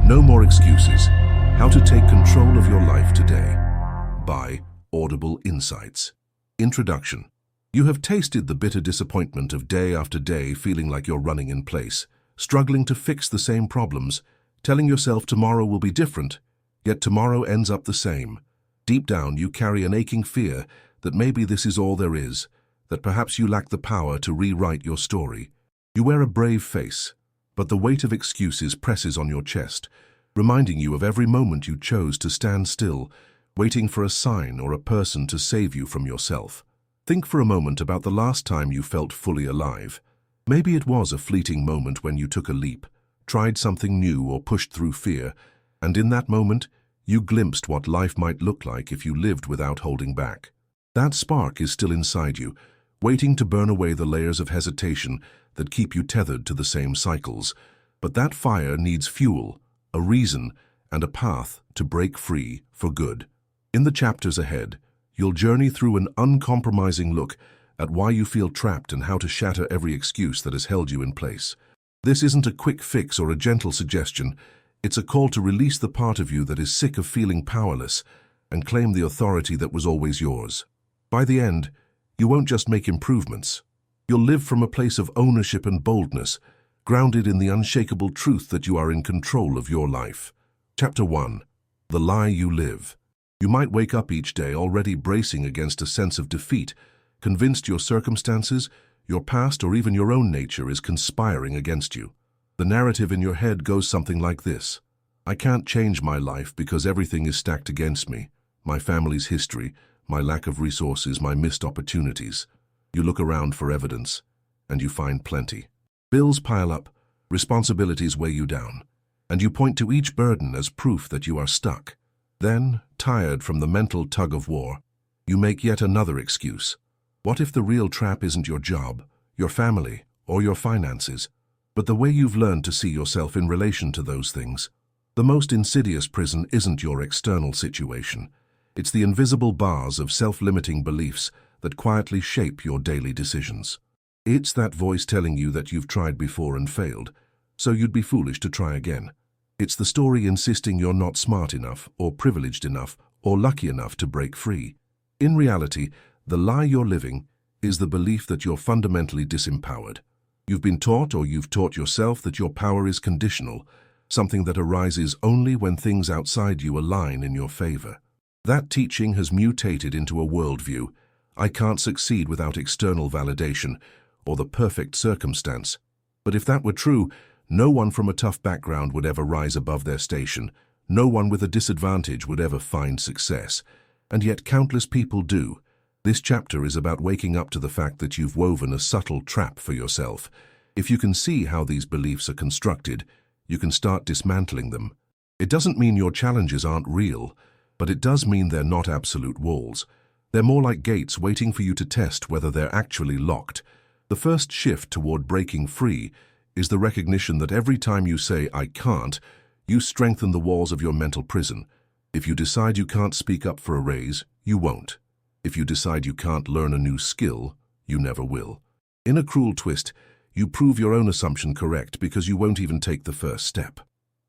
No more excuses. How to take control of your life today. By Audible Insights. Introduction. You have tasted the bitter disappointment of day after day feeling like you're running in place, struggling to fix the same problems, telling yourself tomorrow will be different, yet tomorrow ends up the same. Deep down, you carry an aching fear that maybe this is all there is, that perhaps you lack the power to rewrite your story. You wear a brave face, but the weight of excuses presses on your chest, reminding you of every moment you chose to stand still, waiting for a sign or a person to save you from yourself. Think for a moment about the last time you felt fully alive. Maybe it was a fleeting moment when you took a leap, tried something new or pushed through fear, and in that moment, you glimpsed what life might look like if you lived without holding back. That spark is still inside you, waiting to burn away the layers of hesitation that keep you tethered to the same cycles. But that fire needs fuel, a reason, and a path to break free for good. In the chapters ahead, you'll journey through an uncompromising look at why you feel trapped and how to shatter every excuse that has held you in place. This isn't a quick fix or a gentle suggestion. It's a call to release the part of you that is sick of feeling powerless and claim the authority that was always yours. By the end, you won't just make improvements. You'll live from a place of ownership and boldness, grounded in the unshakable truth that you are in control of your life. Chapter 1. The Lie You Live. You might wake up each day already bracing against a sense of defeat, convinced your circumstances, your past, or even your own nature is conspiring against you. The narrative in your head goes something like this. I can't change my life because everything is stacked against me. My family's history, my lack of resources, my missed opportunities. You look around for evidence, and you find plenty. Bills pile up, responsibilities weigh you down, and you point to each burden as proof that you are stuck. Then, tired from the mental tug-of-war, you make yet another excuse. What if the real trap isn't your job, your family, or your finances, but the way you've learned to see yourself in relation to those things? The most insidious prison isn't your external situation. It's the invisible bars of self-limiting beliefs that quietly shape your daily decisions. It's that voice telling you that you've tried before and failed, so you'd be foolish to try again. It's the story insisting you're not smart enough, or privileged enough, or lucky enough to break free. In reality, the lie you're living is the belief that you're fundamentally disempowered. You've been taught, or you've taught yourself, that your power is conditional, something that arises only when things outside you align in your favor. That teaching has mutated into a worldview. I can't succeed without external validation or the perfect circumstance. But if that were true, no one from a tough background would ever rise above their station. No one with a disadvantage would ever find success. And yet countless people do. This chapter is about waking up to the fact that you've woven a subtle trap for yourself. If you can see how these beliefs are constructed, you can start dismantling them. It doesn't mean your challenges aren't real, but it does mean they're not absolute walls. They're more like gates waiting for you to test whether they're actually locked. The first shift toward breaking free is the recognition that every time you say, I can't, you strengthen the walls of your mental prison. If you decide you can't speak up for a raise, you won't. If you decide you can't learn a new skill, you never will. In a cruel twist, you prove your own assumption correct because you won't even take the first step.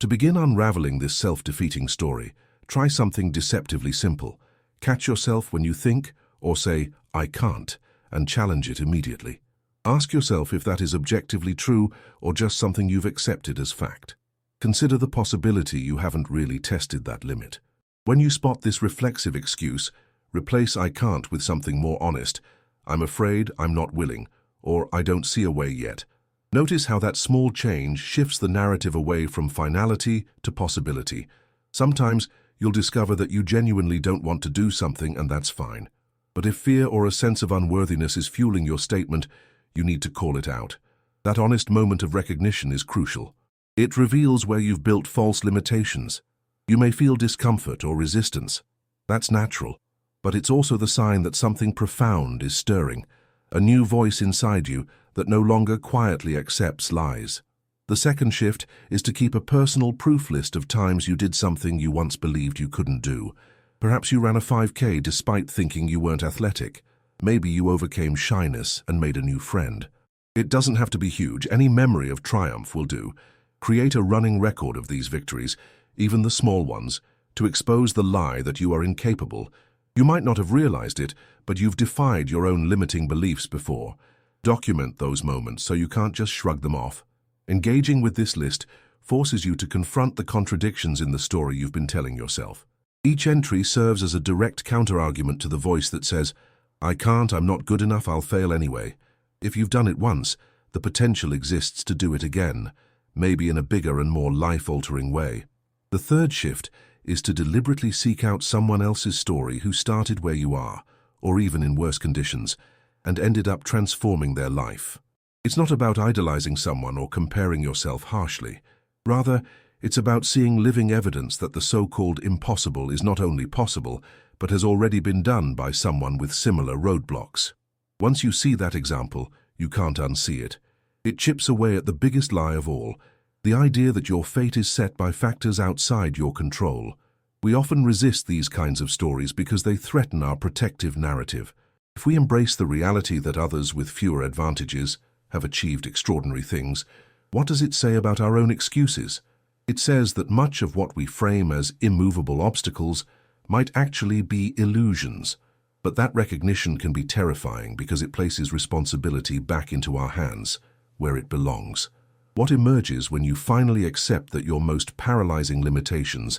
To begin unraveling this self-defeating story, try something deceptively simple. Catch yourself when you think or say, I can't, and challenge it immediately. Ask yourself if that is objectively true or just something you've accepted as fact. Consider the possibility you haven't really tested that limit. When you spot this reflexive excuse, replace I can't with something more honest. I'm afraid, I'm not willing, or I don't see a way yet. Notice how that small change shifts the narrative away from finality to possibility. Sometimes you'll discover that you genuinely don't want to do something, and that's fine. But if fear or a sense of unworthiness is fueling your statement, you need to call it out. That honest moment of recognition is crucial. It reveals where you've built false limitations. You may feel discomfort or resistance. That's natural. But it's also the sign that something profound is stirring, a new voice inside you that no longer quietly accepts lies. The second shift is to keep a personal proof list of times you did something you once believed you couldn't do. Perhaps you ran a 5K despite thinking you weren't athletic. Maybe you overcame shyness and made a new friend. It doesn't have to be huge. Any memory of triumph will do. Create a running record of these victories, even the small ones, to expose the lie that you are incapable. You might not have realized it, but you've defied your own limiting beliefs before. Document those moments so you can't just shrug them off. Engaging with this list forces you to confront the contradictions in the story you've been telling yourself. Each entry serves as a direct counter-argument to the voice that says, "I can't, I'm not good enough, I'll fail anyway." If you've done it once, the potential exists to do it again, maybe in a bigger and more life-altering way. The third shift is to deliberately seek out someone else's story who started where you are, or even in worse conditions, and ended up transforming their life. It's not about idolizing someone or comparing yourself harshly. Rather, it's about seeing living evidence that the so-called impossible is not only possible, but has already been done by someone with similar roadblocks. Once you see that example, you can't unsee it. It chips away at the biggest lie of all, the idea that your fate is set by factors outside your control. We often resist these kinds of stories because they threaten our protective narrative. If we embrace the reality that others with fewer advantages have achieved extraordinary things, what does it say about our own excuses? It says that much of what we frame as immovable obstacles might actually be illusions. But that recognition can be terrifying because it places responsibility back into our hands, where it belongs. What emerges when you finally accept that your most paralyzing limitations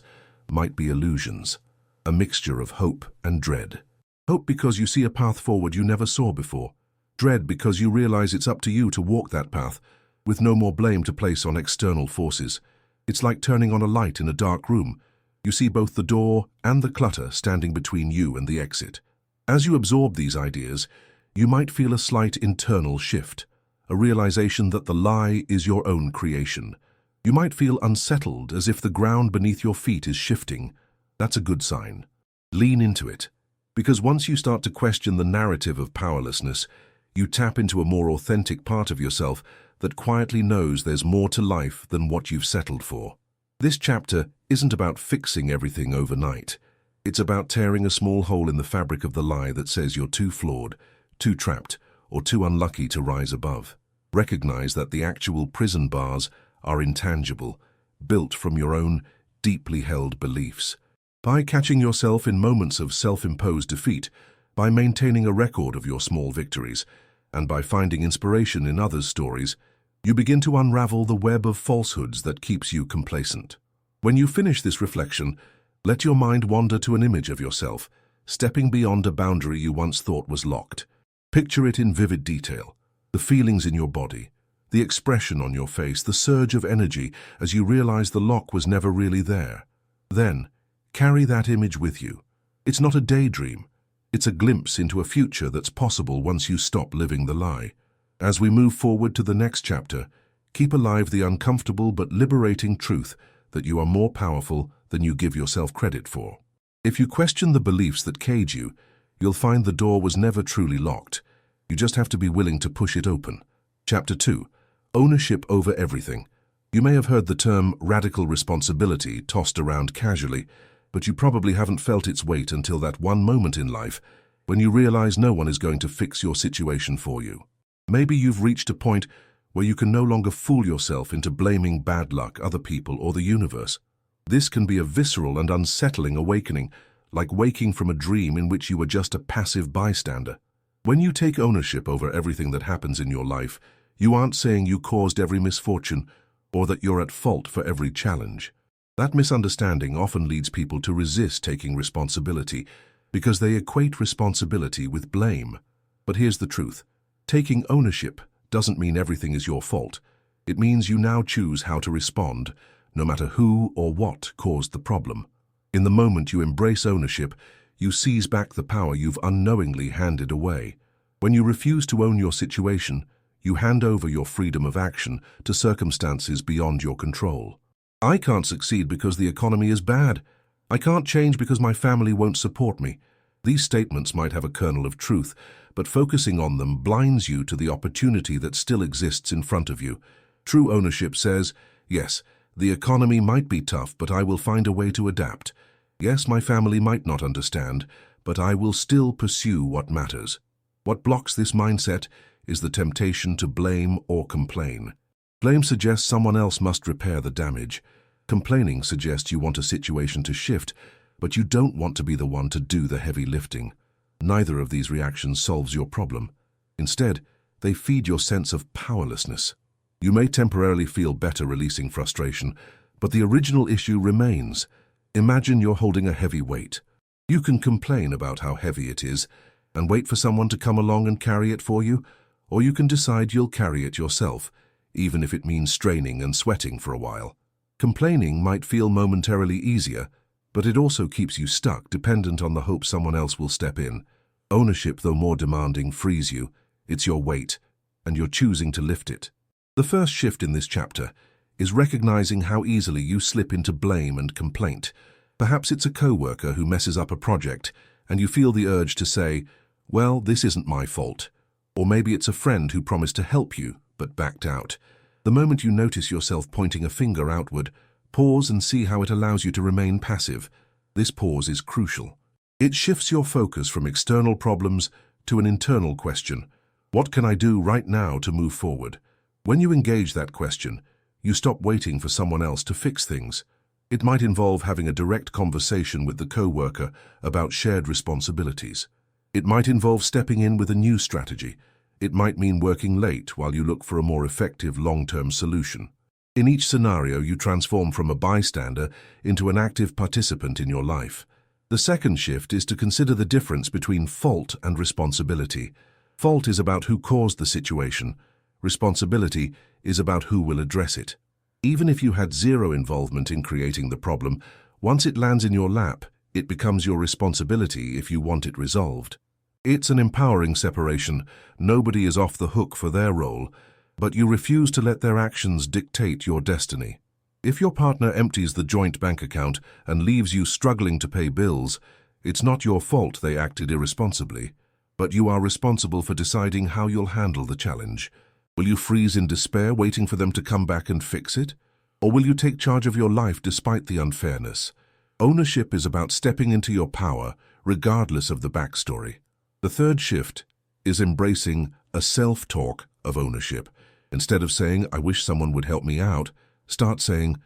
might be illusions, a mixture of hope and dread. Hope because you see a path forward you never saw before. Dread because you realize it's up to you to walk that path, with no more blame to place on external forces. It's like turning on a light in a dark room. You see both the door and the clutter standing between you and the exit. As you absorb these ideas, you might feel a slight internal shift, a realization that the lie is your own creation. You might feel unsettled, as if the ground beneath your feet is shifting. That's a good sign. Lean into it, because once you start to question the narrative of powerlessness, you tap into a more authentic part of yourself that quietly knows there's more to life than what you've settled for. This chapter isn't about fixing everything overnight. It's about tearing a small hole in the fabric of the lie that says you're too flawed, too trapped, or too unlucky to rise above. Recognize that the actual prison bars are intangible, built from your own deeply held beliefs. By catching yourself in moments of self-imposed defeat, by maintaining a record of your small victories, and by finding inspiration in others' stories, you begin to unravel the web of falsehoods that keeps you complacent. When you finish this reflection, let your mind wander to an image of yourself, stepping beyond a boundary you once thought was locked. Picture it in vivid detail, the feelings in your body, the expression on your face, the surge of energy as you realize the lock was never really there. Then, carry that image with you. It's not a daydream. It's a glimpse into a future that's possible once you stop living the lie. As we move forward to the next chapter, keep alive the uncomfortable but liberating truth that you are more powerful than you give yourself credit for. If you question the beliefs that cage you, you'll find the door was never truly locked. You just have to be willing to push it open. Chapter 2. Ownership over everything. You may have heard the term radical responsibility tossed around casually, but you probably haven't felt its weight until that one moment in life when you realize no one is going to fix your situation for you. Maybe you've reached a point where you can no longer fool yourself into blaming bad luck, other people, or the universe. This can be a visceral and unsettling awakening, like waking from a dream in which you were just a passive bystander. When you take ownership over everything that happens in your life, you aren't saying you caused every misfortune or that you're at fault for every challenge. That misunderstanding often leads people to resist taking responsibility because they equate responsibility with blame. But here's the truth. Taking ownership doesn't mean everything is your fault. It means you now choose how to respond, no matter who or what caused the problem. In the moment you embrace ownership, you seize back the power you've unknowingly handed away. When you refuse to own your situation, you hand over your freedom of action to circumstances beyond your control. I can't succeed because the economy is bad. I can't change because my family won't support me. These statements might have a kernel of truth, but focusing on them blinds you to the opportunity that still exists in front of you. True ownership says, yes, the economy might be tough, but I will find a way to adapt. Yes, my family might not understand, but I will still pursue what matters. What blocks this mindset is the temptation to blame or complain. Blame suggests someone else must repair the damage. Complaining suggests you want a situation to shift, but you don't want to be the one to do the heavy lifting. Neither of these reactions solves your problem. Instead, they feed your sense of powerlessness. You may temporarily feel better releasing frustration, but the original issue remains. Imagine you're holding a heavy weight. You can complain about how heavy it is and wait for someone to come along and carry it for you, or you can decide you'll carry it yourself, even if it means straining and sweating for a while. Complaining might feel momentarily easier, but it also keeps you stuck, dependent on the hope someone else will step in. Ownership, though more demanding, frees you. It's your weight, and you're choosing to lift it. The first shift in this chapter is recognizing how easily you slip into blame and complaint. Perhaps it's a coworker who messes up a project, and you feel the urge to say, "Well, this isn't my fault." Or maybe it's a friend who promised to help you, but backed out. The moment you notice yourself pointing a finger outward, pause and see how it allows you to remain passive. This pause is crucial. It shifts your focus from external problems to an internal question. What can I do right now to move forward? When you engage that question, you stop waiting for someone else to fix things. It might involve having a direct conversation with the coworker about shared responsibilities. It might involve stepping in with a new strategy. It might mean working late while you look for a more effective long-term solution. In each scenario, you transform from a bystander into an active participant in your life. The second shift is to consider the difference between fault and responsibility. Fault is about who caused the situation. Responsibility is about who will address it. Even if you had zero involvement in creating the problem, once it lands in your lap, it becomes your responsibility if you want it resolved. It's an empowering separation. Nobody is off the hook for their role, but you refuse to let their actions dictate your destiny. If your partner empties the joint bank account and leaves you struggling to pay bills, it's not your fault they acted irresponsibly, but you are responsible for deciding how you'll handle the challenge. Will you freeze in despair waiting for them to come back and fix it? Or will you take charge of your life despite the unfairness? Ownership is about stepping into your power, regardless of the backstory. The third shift is embracing a self-talk of ownership. Instead of saying, "I wish someone would help me out," start saying,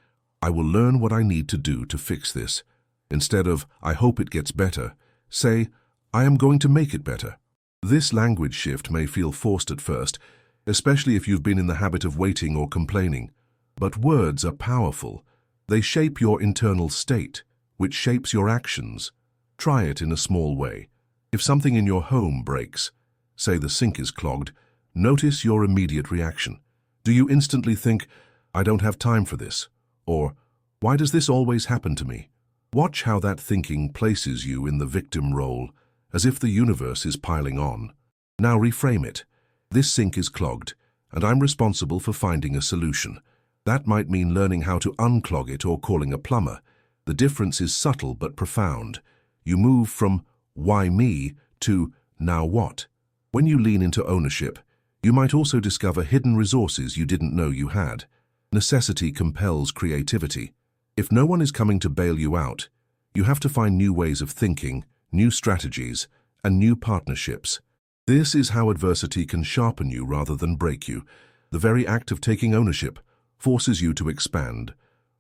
"I will learn what I need to do to fix this." Instead of, "I hope it gets better," say, "I am going to make it better." This language shift may feel forced at first, especially if you've been in the habit of waiting or complaining. But words are powerful. They shape your internal state, which shapes your actions. Try it in a small way. If something in your home breaks, say the sink is clogged, notice your immediate reaction. Do you instantly think, "I don't have time for this," or "Why does this always happen to me?" Watch how that thinking places you in the victim role, as if the universe is piling on. Now reframe it. This sink is clogged, and I'm responsible for finding a solution. That might mean learning how to unclog it or calling a plumber. The difference is subtle but profound. You move from "why me" to "now what?" When you lean into ownership, you might also discover hidden resources you didn't know you had. Necessity compels creativity. If no one is coming to bail you out, you have to find new ways of thinking, new strategies, and new partnerships. This is how adversity can sharpen you rather than break you. The very act of taking ownership forces you to expand.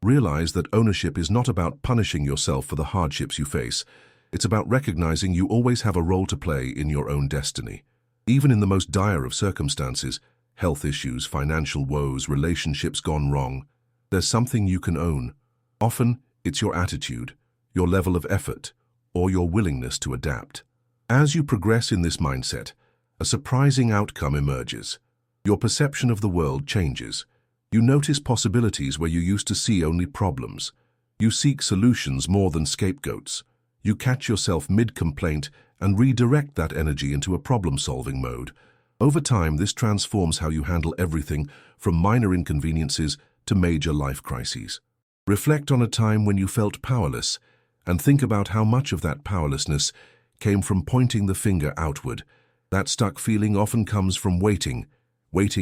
Realize that ownership is not about punishing yourself for the hardships you face. It's about recognizing you always have a role to play in your own destiny. Even in the most dire of circumstances, health issues, financial woes, relationships gone wrong, there's something you can own. Often, it's your attitude, your level of effort, or your willingness to adapt. As you progress in this mindset, a surprising outcome emerges. Your perception of the world changes. You notice possibilities where you used to see only problems. You seek solutions more than scapegoats. You catch yourself mid-complaint and redirect that energy into a problem-solving mode. Over time, this transforms how you handle everything from minor inconveniences to major life crises. Reflect on a time when you felt powerless and think about how much of that powerlessness came from pointing the finger outward. That stuck feeling often comes from waiting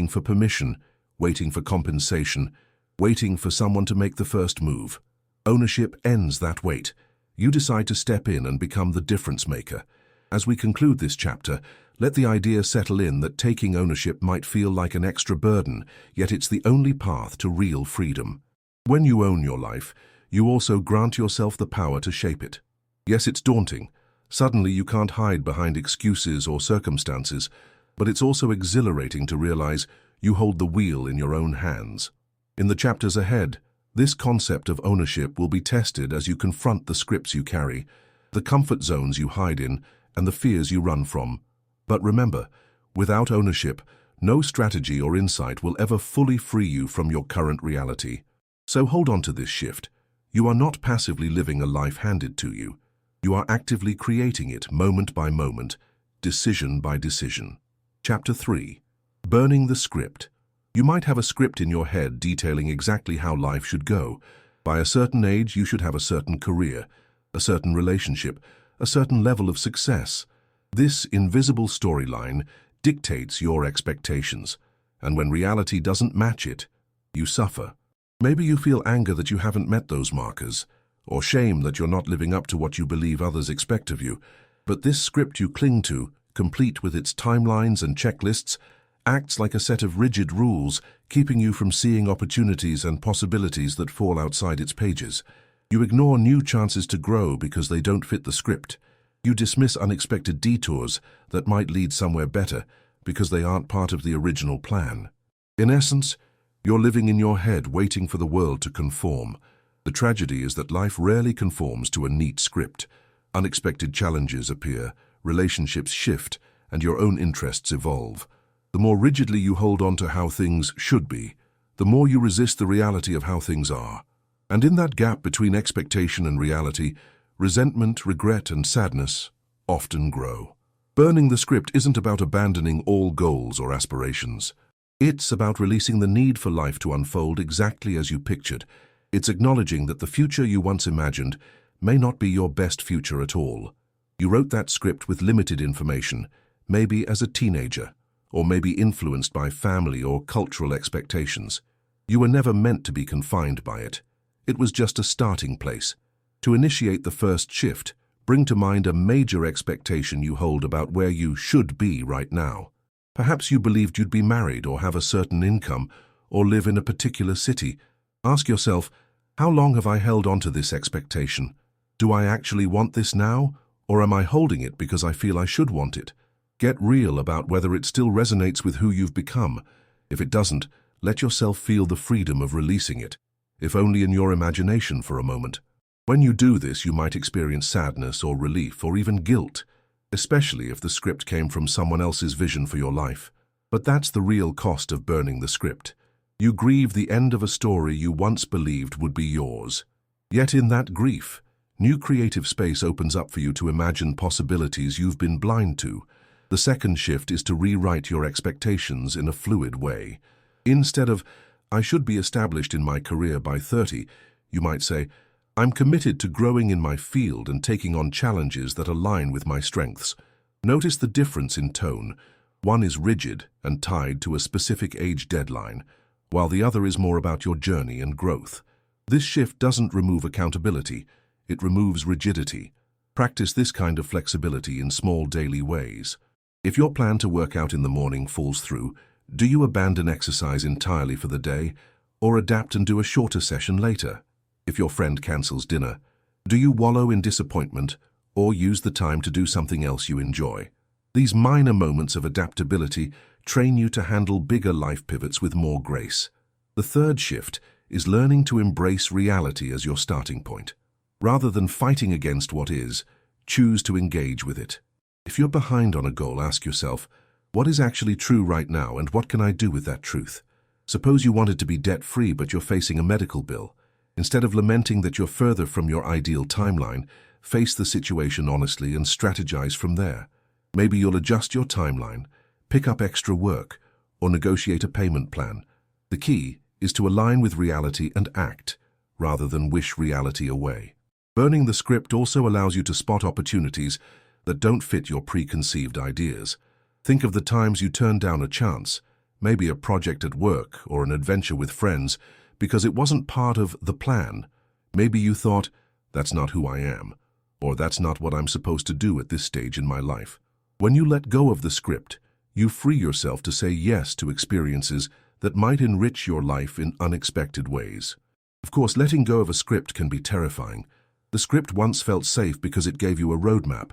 for permission, waiting for compensation, waiting for someone to make the first move. Ownership ends that wait. You decide to step in and become the difference maker. As we conclude this chapter, let the idea settle in that taking ownership might feel like an extra burden, yet it's the only path to real freedom. When you own your life, you also grant yourself the power to shape it. Yes, it's daunting. Suddenly you can't hide behind excuses or circumstances, but it's also exhilarating to realize you hold the wheel in your own hands. In the chapters ahead, this concept of ownership will be tested as you confront the scripts you carry, the comfort zones you hide in, and the fears you run from. But remember, without ownership, no strategy or insight will ever fully free you from your current reality. So hold on to this shift. You are not passively living a life handed to you. You are actively creating it moment by moment, decision by decision. Chapter 3. Burning the script. You might have a script in your head detailing exactly how life should go. By a certain age, you should have a certain career, a certain relationship, a certain level of success. This invisible storyline dictates your expectations, and when reality doesn't match it, you suffer. Maybe you feel anger that you haven't met those markers, or shame that you're not living up to what you believe others expect of you. But this script you cling to, complete with its timelines and checklists, acts like a set of rigid rules, keeping you from seeing opportunities and possibilities that fall outside its pages. You ignore new chances to grow because they don't fit the script. You dismiss unexpected detours that might lead somewhere better because they aren't part of the original plan. In essence, you're living in your head waiting for the world to conform. The tragedy is that life rarely conforms to a neat script. Unexpected challenges appear, relationships shift, and your own interests evolve. The more rigidly you hold on to how things should be, the more you resist the reality of how things are. And in that gap between expectation and reality, resentment, regret, and sadness often grow. Burning the script isn't about abandoning all goals or aspirations. It's about releasing the need for life to unfold exactly as you pictured. It's acknowledging that the future you once imagined may not be your best future at all. You wrote that script with limited information, maybe as a teenager, or maybe influenced by family or cultural expectations. You were never meant to be confined by it. It was just a starting place. To initiate the first shift, bring to mind a major expectation you hold about where you should be right now. Perhaps you believed you'd be married or have a certain income or live in a particular city. Ask yourself, how long have I held on to this expectation? Do I actually want this now, or am I holding it because I feel I should want it? Get real about whether it still resonates with who you've become. If it doesn't, let yourself feel the freedom of releasing it, if only in your imagination for a moment. When you do this, you might experience sadness or relief or even guilt, especially if the script came from someone else's vision for your life. But that's the real cost of burning the script. You grieve the end of a story you once believed would be yours. Yet in that grief, new creative space opens up for you to imagine possibilities you've been blind to. The second shift is to rewrite your expectations in a fluid way. Instead of, I should be established in my career by 30, you might say, I'm committed to growing in my field and taking on challenges that align with my strengths. Notice the difference in tone. One is rigid and tied to a specific age deadline, while the other is more about your journey and growth. This shift doesn't remove accountability, it removes rigidity. Practice this kind of flexibility in small daily ways. If your plan to work out in the morning falls through, do you abandon exercise entirely for the day, or adapt and do a shorter session later? If your friend cancels dinner, do you wallow in disappointment, or use the time to do something else you enjoy? These minor moments of adaptability train you to handle bigger life pivots with more grace. The third shift is learning to embrace reality as your starting point. Rather than fighting against what is, choose to engage with it. If you're behind on a goal, ask yourself, what is actually true right now and what can I do with that truth? Suppose you wanted to be debt-free but you're facing a medical bill. Instead of lamenting that you're further from your ideal timeline, face the situation honestly and strategize from there. Maybe you'll adjust your timeline, pick up extra work, or negotiate a payment plan. The key is to align with reality and act, rather than wish reality away. Burning the script also allows you to spot opportunities that don't fit your preconceived ideas. Think of the times you turned down a chance, maybe a project at work or an adventure with friends, because it wasn't part of the plan. Maybe you thought, that's not who I am, or that's not what I'm supposed to do at this stage in my life. When you let go of the script, you free yourself to say yes to experiences that might enrich your life in unexpected ways. Of course, letting go of a script can be terrifying. The script once felt safe because it gave you a roadmap,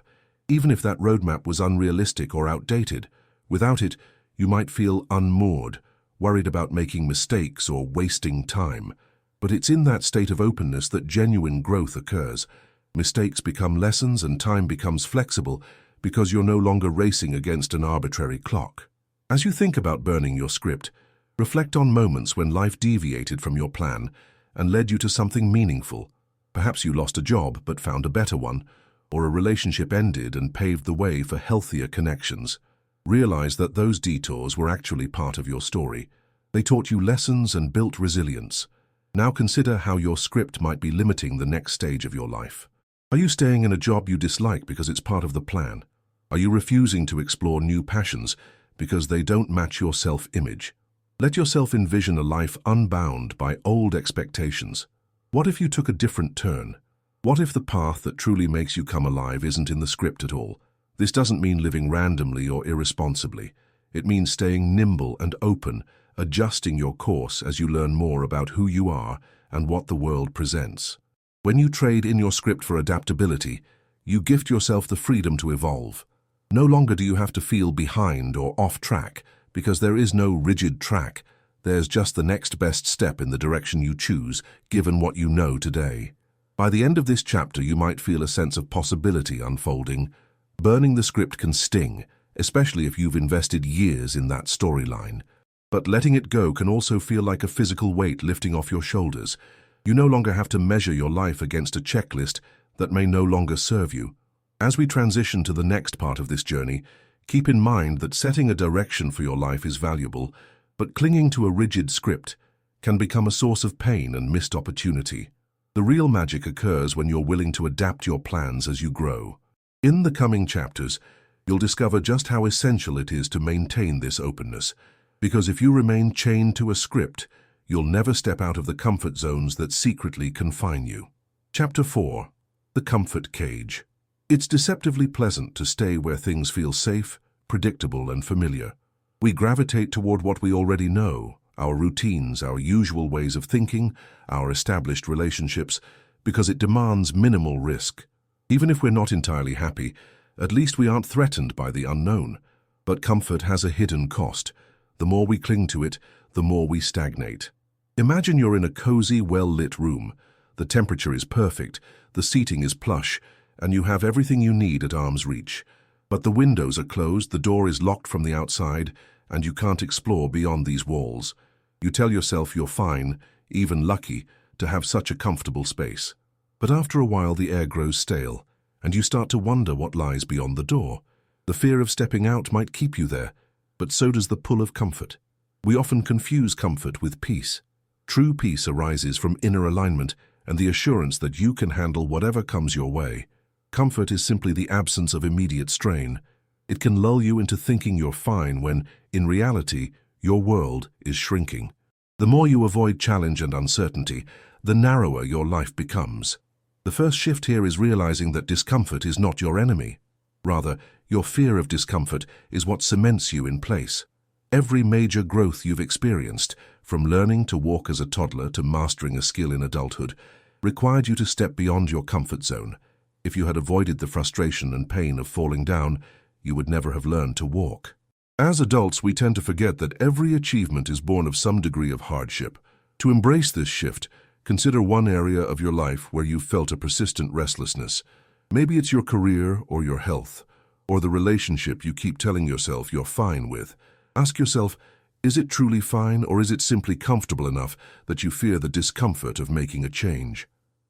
even if that roadmap was unrealistic or outdated. Without it, you might feel unmoored, worried about making mistakes or wasting time. But it's in that state of openness that genuine growth occurs. Mistakes become lessons and time becomes flexible because you're no longer racing against an arbitrary clock. As you think about burning your script, reflect on moments when life deviated from your plan and led you to something meaningful. Perhaps you lost a job but found a better one, or a relationship ended and paved the way for healthier connections. Realize that those detours were actually part of your story. They taught you lessons and built resilience. Now consider how your script might be limiting the next stage of your life. Are you staying in a job you dislike because it's part of the plan? Are you refusing to explore new passions because they don't match your self-image? Let yourself envision a life unbound by old expectations. What if you took a different turn? What if the path that truly makes you come alive isn't in the script at all? This doesn't mean living randomly or irresponsibly. It means staying nimble and open, adjusting your course as you learn more about who you are and what the world presents. When you trade in your script for adaptability, you gift yourself the freedom to evolve. No longer do you have to feel behind or off track, because there is no rigid track. There's just the next best step in the direction you choose, given what you know today. By the end of this chapter, you might feel a sense of possibility unfolding. Burning the script can sting, especially if you've invested years in that storyline. But letting it go can also feel like a physical weight lifting off your shoulders. You no longer have to measure your life against a checklist that may no longer serve you. As we transition to the next part of this journey, keep in mind that setting a direction for your life is valuable, but clinging to a rigid script can become a source of pain and missed opportunity. The real magic occurs when you're willing to adapt your plans as you grow. In the coming chapters, you'll discover just how essential it is to maintain this openness, because if you remain chained to a script, you'll never step out of the comfort zones that secretly confine you. Chapter 4. The Comfort Cage. It's deceptively pleasant to stay where things feel safe, predictable, and familiar. We gravitate toward what we already know, our routines, our usual ways of thinking, our established relationships, because it demands minimal risk. Even if we're not entirely happy, at least we aren't threatened by the unknown. But comfort has a hidden cost. The more we cling to it, the more we stagnate. Imagine you're in a cozy, well-lit room. The temperature is perfect, the seating is plush, and you have everything you need at arm's reach. But the windows are closed, the door is locked from the outside, and you can't explore beyond these walls. You tell yourself you're fine, even lucky, to have such a comfortable space. But after a while the air grows stale, and you start to wonder what lies beyond the door. The fear of stepping out might keep you there, but so does the pull of comfort. We often confuse comfort with peace. True peace arises from inner alignment and the assurance that you can handle whatever comes your way. Comfort is simply the absence of immediate strain. It can lull you into thinking you're fine when, in reality, your world is shrinking. The more you avoid challenge and uncertainty, the narrower your life becomes. The first shift here is realizing that discomfort is not your enemy. Rather, your fear of discomfort is what cements you in place. Every major growth you've experienced, from learning to walk as a toddler to mastering a skill in adulthood, required you to step beyond your comfort zone. If you had avoided the frustration and pain of falling down, you would never have learned to walk. As adults, we tend to forget that every achievement is born of some degree of hardship. To embrace this shift, consider one area of your life where you've felt a persistent restlessness. Maybe it's your career or your health, or the relationship you keep telling yourself you're fine with. Ask yourself, is it truly fine, or is it simply comfortable enough that you fear the discomfort of making a change?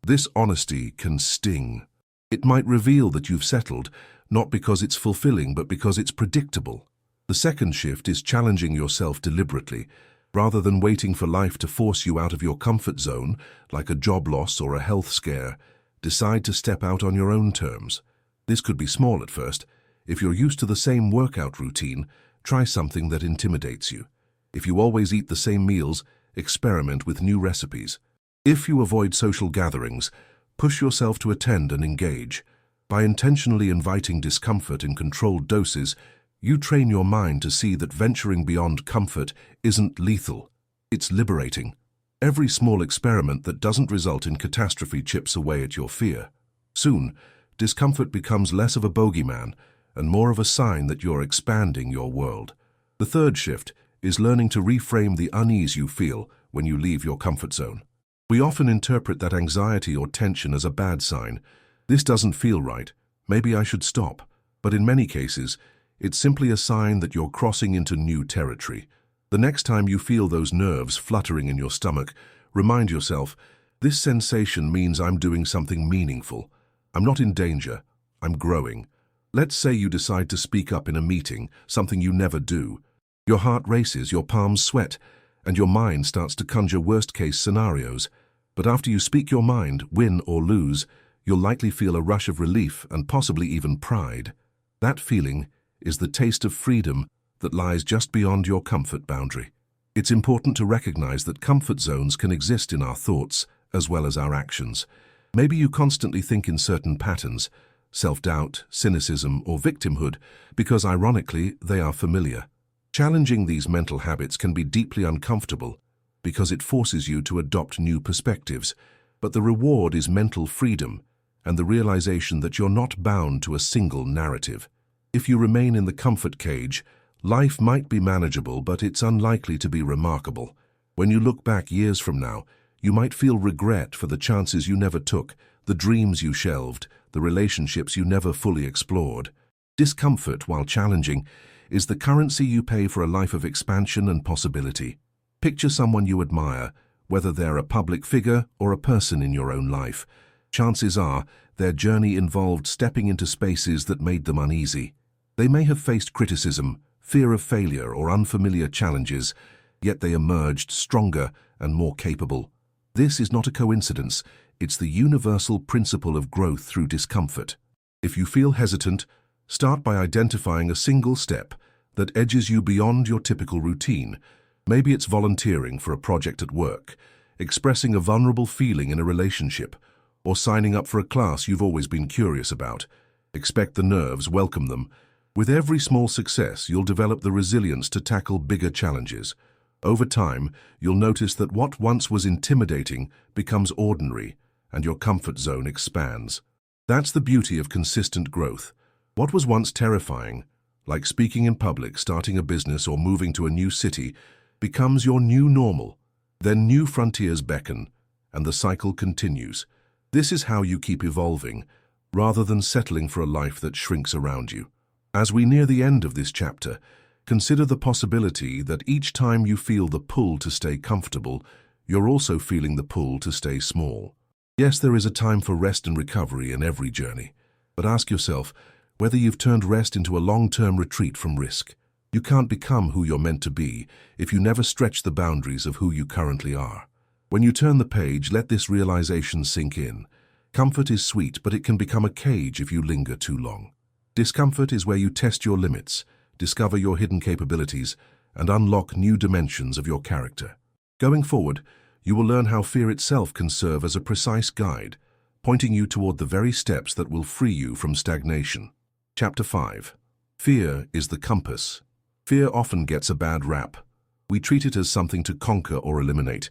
This honesty can sting. It might reveal that you've settled, not because it's fulfilling, but because it's predictable. The second shift is challenging yourself deliberately. Rather than waiting for life to force you out of your comfort zone, like a job loss or a health scare, decide to step out on your own terms. This could be small at first. If you're used to the same workout routine, try something that intimidates you. If you always eat the same meals, experiment with new recipes. If you avoid social gatherings, push yourself to attend and engage. By intentionally inviting discomfort in controlled doses, you train your mind to see that venturing beyond comfort isn't lethal, it's liberating. Every small experiment that doesn't result in catastrophe chips away at your fear. Soon, discomfort becomes less of a bogeyman and more of a sign that you're expanding your world. The third shift is learning to reframe the unease you feel when you leave your comfort zone. We often interpret that anxiety or tension as a bad sign. This doesn't feel right. Maybe I should stop. But in many cases, it's simply a sign that you're crossing into new territory. The next time you feel those nerves fluttering in your stomach, remind yourself, this sensation means I'm doing something meaningful. I'm not in danger. I'm growing. Let's say you decide to speak up in a meeting, something you never do. Your heart races, your palms sweat, and your mind starts to conjure worst-case scenarios. But after you speak your mind, win or lose, you'll likely feel a rush of relief and possibly even pride. That feeling is the taste of freedom that lies just beyond your comfort boundary. It's important to recognize that comfort zones can exist in our thoughts as well as our actions. Maybe you constantly think in certain patterns, self-doubt, cynicism, or victimhood, because ironically, they are familiar. Challenging these mental habits can be deeply uncomfortable because it forces you to adopt new perspectives, but the reward is mental freedom and the realization that you're not bound to a single narrative. If you remain in the comfort cage, life might be manageable, but it's unlikely to be remarkable. When you look back years from now, you might feel regret for the chances you never took, the dreams you shelved, the relationships you never fully explored. Discomfort, while challenging, is the currency you pay for a life of expansion and possibility. Picture someone you admire, whether they're a public figure or a person in your own life. Chances are their journey involved stepping into spaces that made them uneasy. They may have faced criticism, fear of failure, or unfamiliar challenges, yet they emerged stronger and more capable. This is not a coincidence. It's the universal principle of growth through discomfort. If you feel hesitant, start by identifying a single step that edges you beyond your typical routine. Maybe it's volunteering for a project at work, expressing a vulnerable feeling in a relationship, or signing up for a class you've always been curious about. Expect the nerves, welcome them. With every small success, you'll develop the resilience to tackle bigger challenges. Over time, you'll notice that what once was intimidating becomes ordinary, and your comfort zone expands. That's the beauty of consistent growth. What was once terrifying, like speaking in public, starting a business, or moving to a new city, becomes your new normal. Then new frontiers beckon, and the cycle continues. This is how you keep evolving, rather than settling for a life that shrinks around you. As we near the end of this chapter, consider the possibility that each time you feel the pull to stay comfortable, you're also feeling the pull to stay small. Yes, there is a time for rest and recovery in every journey, but ask yourself whether you've turned rest into a long-term retreat from risk. You can't become who you're meant to be if you never stretch the boundaries of who you currently are. When you turn the page, let this realization sink in. Comfort is sweet, but it can become a cage if you linger too long. Discomfort is where you test your limits, discover your hidden capabilities, and unlock new dimensions of your character. Going forward, you will learn how fear itself can serve as a precise guide, pointing you toward the very steps that will free you from stagnation. Chapter 5. Fear is the compass. Fear often gets a bad rap. We treat it as something to conquer or eliminate,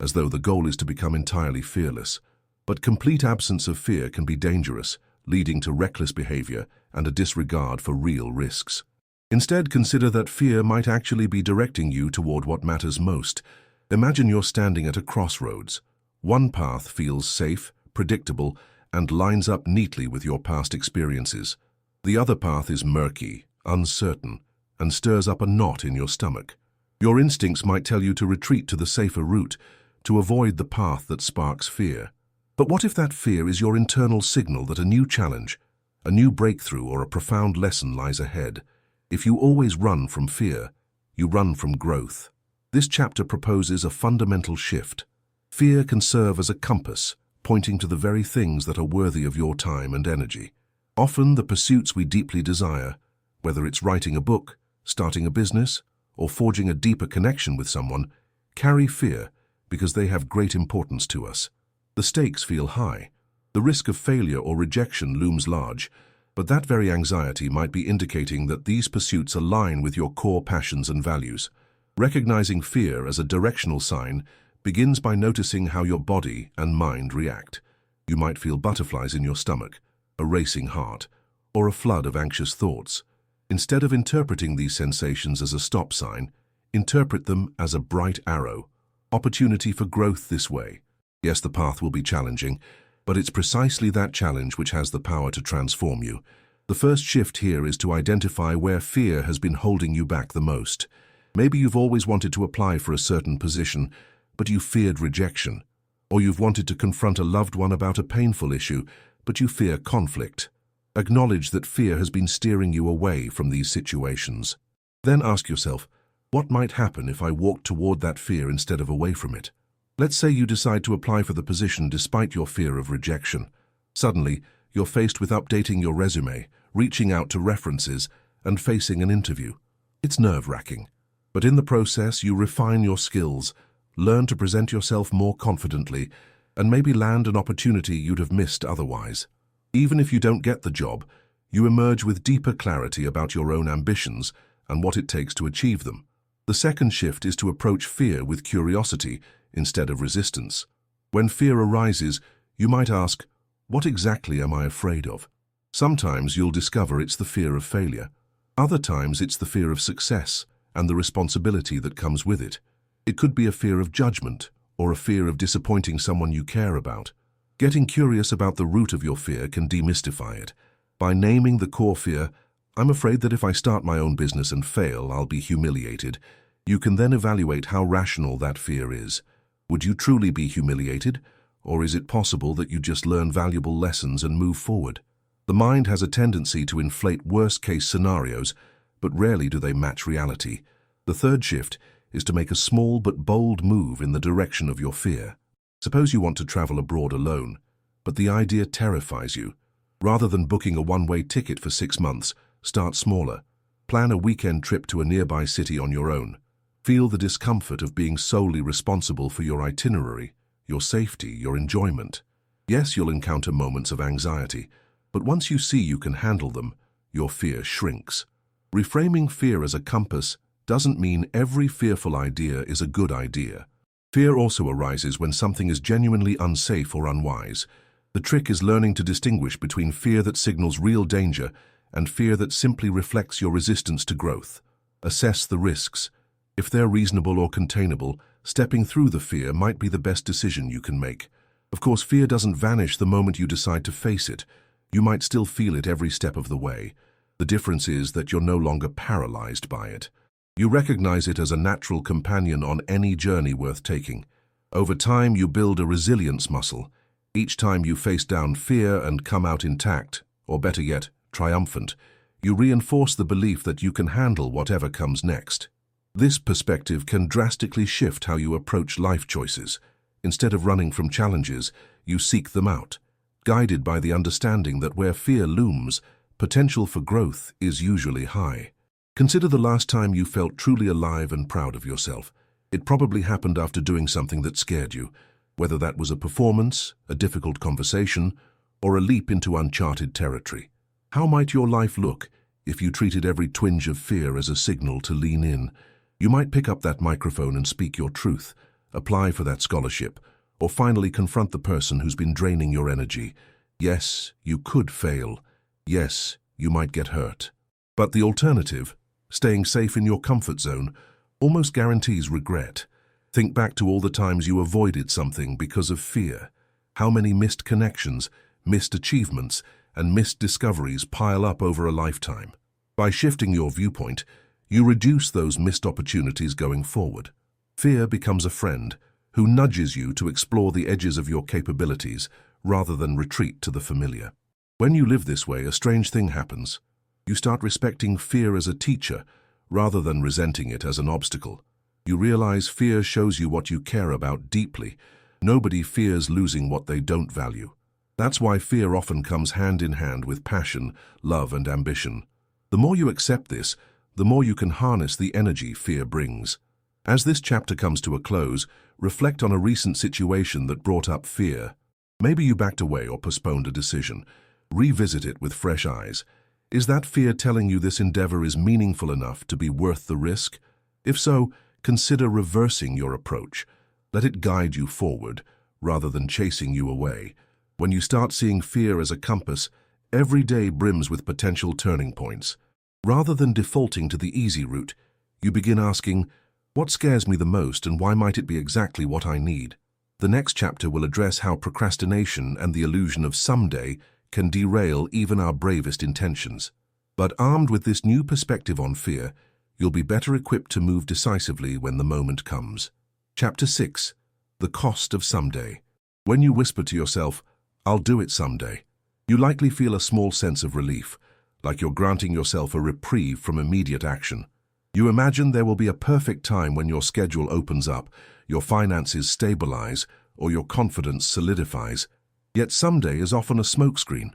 as though the goal is to become entirely fearless. But complete absence of fear can be dangerous, leading to reckless behavior and a disregard for real risks. Instead, consider that fear might actually be directing you toward what matters most. Imagine you're standing at a crossroads. One path feels safe, predictable, and lines up neatly with your past experiences. The other path is murky, uncertain, and stirs up a knot in your stomach. Your instincts might tell you to retreat to the safer route, to avoid the path that sparks fear. But what if that fear is your internal signal that a new challenge, a new breakthrough, or a profound lesson lies ahead? If you always run from fear, you run from growth. This chapter proposes a fundamental shift. Fear can serve as a compass, pointing to the very things that are worthy of your time and energy. Often the pursuits we deeply desire, whether it's writing a book, starting a business, or forging a deeper connection with someone, carry fear because they have great importance to us. The stakes feel high. The The risk of failure or rejection looms large, but that very anxiety might be indicating that these pursuits align with your core passions and values. Recognizing fear as a directional sign begins by noticing how your body and mind react. You might feel butterflies in your stomach, a racing heart, or a flood of anxious thoughts. Instead of interpreting these sensations as a stop sign, interpret them as a bright arrow. Opportunity for growth this way. Yes, the path will be challenging, but it's precisely that challenge which has the power to transform you. The first shift here is to identify where fear has been holding you back the most. Maybe you've always wanted to apply for a certain position, but you feared rejection. Or you've wanted to confront a loved one about a painful issue, but you fear conflict. Acknowledge that fear has been steering you away from these situations. Then ask yourself, what might happen if I walked toward that fear instead of away from it? Let's say you decide to apply for the position despite your fear of rejection. Suddenly, you're faced with updating your resume, reaching out to references, and facing an interview. It's nerve-wracking. But in the process, you refine your skills, learn to present yourself more confidently, and maybe land an opportunity you'd have missed otherwise. Even if you don't get the job, you emerge with deeper clarity about your own ambitions and what it takes to achieve them. The second shift is to approach fear with curiosity instead of resistance. When fear arises, you might ask, what exactly am I afraid of? Sometimes you'll discover it's the fear of failure. Other times it's the fear of success and the responsibility that comes with it. It could be a fear of judgment or a fear of disappointing someone you care about. Getting curious about the root of your fear can demystify it. By naming the core fear, I'm afraid that if I start my own business and fail, I'll be humiliated. You can then evaluate how rational that fear is. Would you truly be humiliated, or is it possible that you just learn valuable lessons and move forward? The mind has a tendency to inflate worst-case scenarios, but rarely do they match reality. The third shift is to make a small but bold move in the direction of your fear. Suppose you want to travel abroad alone, but the idea terrifies you. Rather than booking a one-way ticket for 6 months, start smaller. Plan a weekend trip to a nearby city on your own. Feel the discomfort of being solely responsible for your itinerary, your safety, your enjoyment. Yes, you'll encounter moments of anxiety, but once you see you can handle them, your fear shrinks. Reframing fear as a compass doesn't mean every fearful idea is a good idea. Fear also arises when something is genuinely unsafe or unwise. The trick is learning to distinguish between fear that signals real danger and fear that simply reflects your resistance to growth. Assess the risks. If they're reasonable or containable, stepping through the fear might be the best decision you can make. Of course, fear doesn't vanish the moment you decide to face it. You might still feel it every step of the way. The difference is that you're no longer paralyzed by it. You recognize it as a natural companion on any journey worth taking. Over time, you build a resilience muscle. Each time you face down fear and come out intact, or better yet, triumphant, you reinforce the belief that you can handle whatever comes next. This perspective can drastically shift how you approach life choices. Instead of running from challenges, you seek them out, guided by the understanding that where fear looms, potential for growth is usually high. Consider the last time you felt truly alive and proud of yourself. It probably happened after doing something that scared you, whether that was a performance, a difficult conversation, or a leap into uncharted territory. How might your life look if you treated every twinge of fear as a signal to lean in? You might pick up that microphone and speak your truth, apply for that scholarship, or finally confront the person who's been draining your energy. Yes, you could fail. Yes, you might get hurt. But the alternative, staying safe in your comfort zone, almost guarantees regret. Think back to all the times you avoided something because of fear. How many missed connections, missed achievements, and missed discoveries pile up over a lifetime? By shifting your viewpoint, you reduce those missed opportunities going forward. Fear becomes a friend who nudges you to explore the edges of your capabilities rather than retreat to the familiar. When you live this way, a strange thing happens. You start respecting fear as a teacher rather than resenting it as an obstacle. You realize fear shows you what you care about deeply. Nobody fears losing what they don't value. That's why fear often comes hand in hand with passion, love, and ambition. The more you accept this, the more you can harness the energy fear brings. As this chapter comes to a close, reflect on a recent situation that brought up fear. Maybe you backed away or postponed a decision. Revisit it with fresh eyes. Is that fear telling you this endeavor is meaningful enough to be worth the risk? If so, consider reversing your approach. Let it guide you forward, rather than chasing you away. When you start seeing fear as a compass, every day brims with potential turning points. Rather than defaulting to the easy route, you begin asking, what scares me the most and why might it be exactly what I need? The next chapter will address how procrastination and the illusion of someday can derail even our bravest intentions. But armed with this new perspective on fear, you'll be better equipped to move decisively when the moment comes. Chapter 6. The Cost of Someday. When you whisper to yourself, "I'll do it someday," you likely feel a small sense of relief, like you're granting yourself a reprieve from immediate action. You imagine there will be a perfect time when your schedule opens up, your finances stabilize, or your confidence solidifies. Yet someday is often a smokescreen,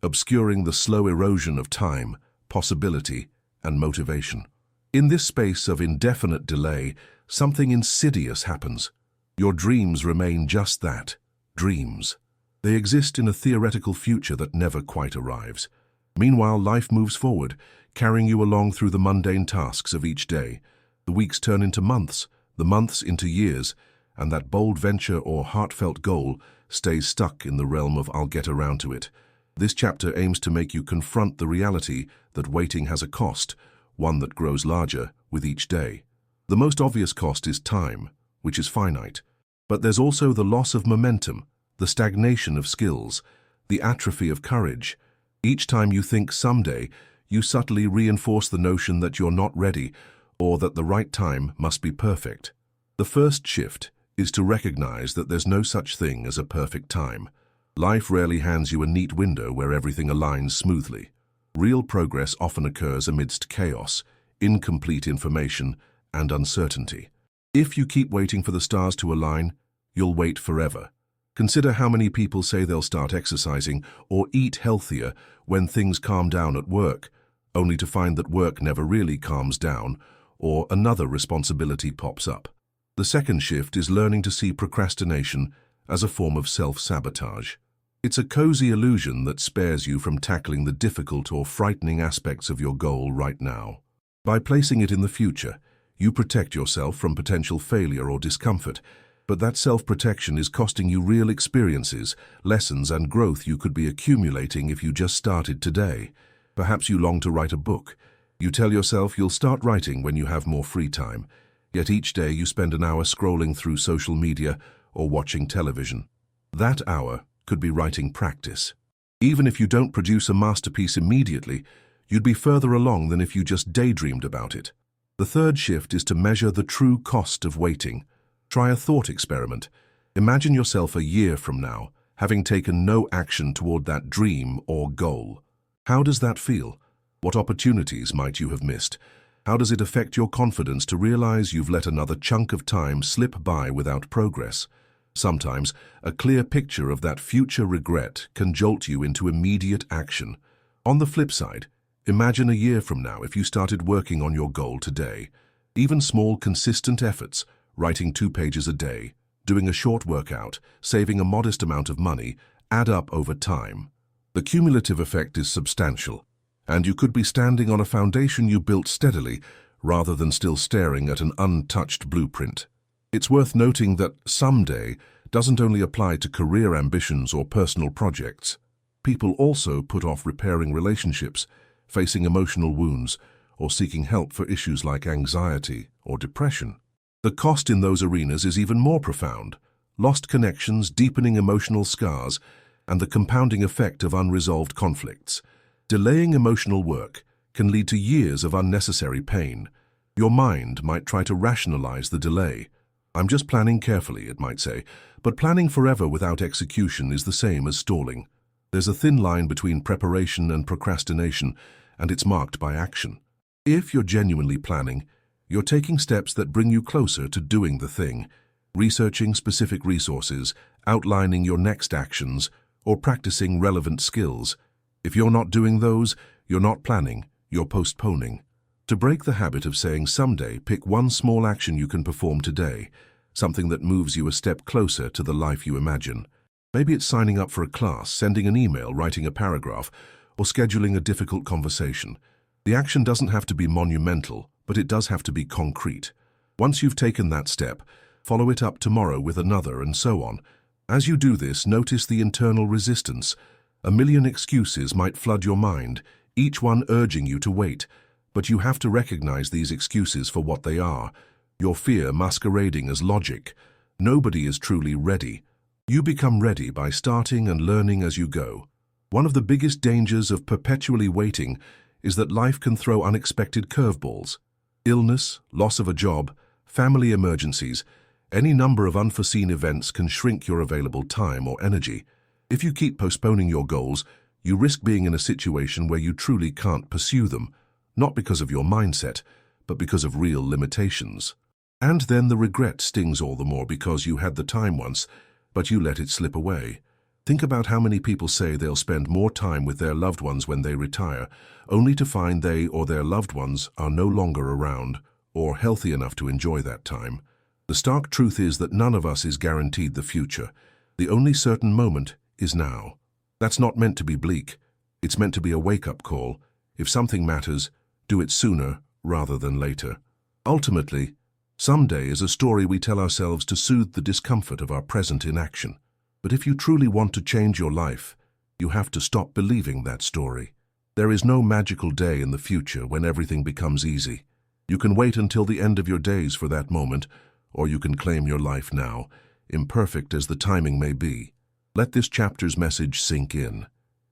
obscuring the slow erosion of time, possibility, and motivation. In this space of indefinite delay, something insidious happens. Your dreams remain just that, dreams. They exist in a theoretical future that never quite arrives. Meanwhile, life moves forward, carrying you along through the mundane tasks of each day. The weeks turn into months, the months into years, and that bold venture or heartfelt goal stays stuck in the realm of "I'll get around to it." This chapter aims to make you confront the reality that waiting has a cost, one that grows larger with each day. The most obvious cost is time, which is finite. But there's also the loss of momentum, the stagnation of skills, the atrophy of courage. Each time you think someday, you subtly reinforce the notion that you're not ready or that the right time must be perfect. The first shift is to recognize that there's no such thing as a perfect time. Life rarely hands you a neat window where everything aligns smoothly. Real progress often occurs amidst chaos, incomplete information, and uncertainty. If you keep waiting for the stars to align, you'll wait forever. Consider how many people say they'll start exercising or eat healthier when things calm down at work, only to find that work never really calms down or another responsibility pops up. The second shift is learning to see procrastination as a form of self-sabotage. It's a cozy illusion that spares you from tackling the difficult or frightening aspects of your goal right now. By placing it in the future, you protect yourself from potential failure or discomfort, but that self-protection is costing you real experiences, lessons, and growth you could be accumulating if you just started today. Perhaps you long to write a book. You tell yourself you'll start writing when you have more free time, yet each day you spend an hour scrolling through social media or watching television. That hour could be writing practice. Even if you don't produce a masterpiece immediately, you'd be further along than if you just daydreamed about it. The third shift is to measure the true cost of waiting. Try a thought experiment. Imagine yourself a year from now, having taken no action toward that dream or goal. How does that feel? What opportunities might you have missed? How does it affect your confidence to realize you've let another chunk of time slip by without progress? Sometimes, a clear picture of that future regret can jolt you into immediate action. On the flip side, imagine a year from now if you started working on your goal today. Even small, consistent efforts, writing 2 pages a day, doing a short workout, saving a modest amount of money, add up over time. The cumulative effect is substantial, and you could be standing on a foundation you built steadily rather than still staring at an untouched blueprint. It's worth noting that someday doesn't only apply to career ambitions or personal projects. People also put off repairing relationships, facing emotional wounds, or seeking help for issues like anxiety or depression. The cost in those arenas is even more profound: lost connections, deepening emotional scars, and the compounding effect of unresolved conflicts. Delaying emotional work can lead to years of unnecessary pain. Your mind might try to rationalize the delay. "I'm just planning carefully," it might say, but planning forever without execution is the same as stalling. There's a thin line between preparation and procrastination, and it's marked by action. If you're genuinely planning, you're taking steps that bring you closer to doing the thing, researching specific resources, outlining your next actions, or practicing relevant skills. If you're not doing those, you're not planning, you're postponing. To break the habit of saying someday, pick one small action you can perform today, something that moves you a step closer to the life you imagine. Maybe it's signing up for a class, sending an email, writing a paragraph, or scheduling a difficult conversation. The action doesn't have to be monumental, but it does have to be concrete. Once you've taken that step, follow it up tomorrow with another, and so on. As you do this, notice the internal resistance. A million excuses might flood your mind, each one urging you to wait. But you have to recognize these excuses for what they are. Your fear masquerading as logic. Nobody is truly ready. You become ready by starting and learning as you go. One of the biggest dangers of perpetually waiting is that life can throw unexpected curveballs. Illness, loss of a job, family emergencies, any number of unforeseen events can shrink your available time or energy. If you keep postponing your goals, you risk being in a situation where you truly can't pursue them, not because of your mindset, but because of real limitations. And then the regret stings all the more because you had the time once, but you let it slip away. Think about how many people say they'll spend more time with their loved ones when they retire, only to find they or their loved ones are no longer around or healthy enough to enjoy that time. The stark truth is that none of us is guaranteed the future. The only certain moment is now. That's not meant to be bleak. It's meant to be a wake-up call. If something matters, do it sooner rather than later. Ultimately, someday is a story we tell ourselves to soothe the discomfort of our present inaction. But if you truly want to change your life, you have to stop believing that story. There is no magical day in the future when everything becomes easy. You can wait until the end of your days for that moment, or you can claim your life now, imperfect as the timing may be. Let this chapter's message sink in.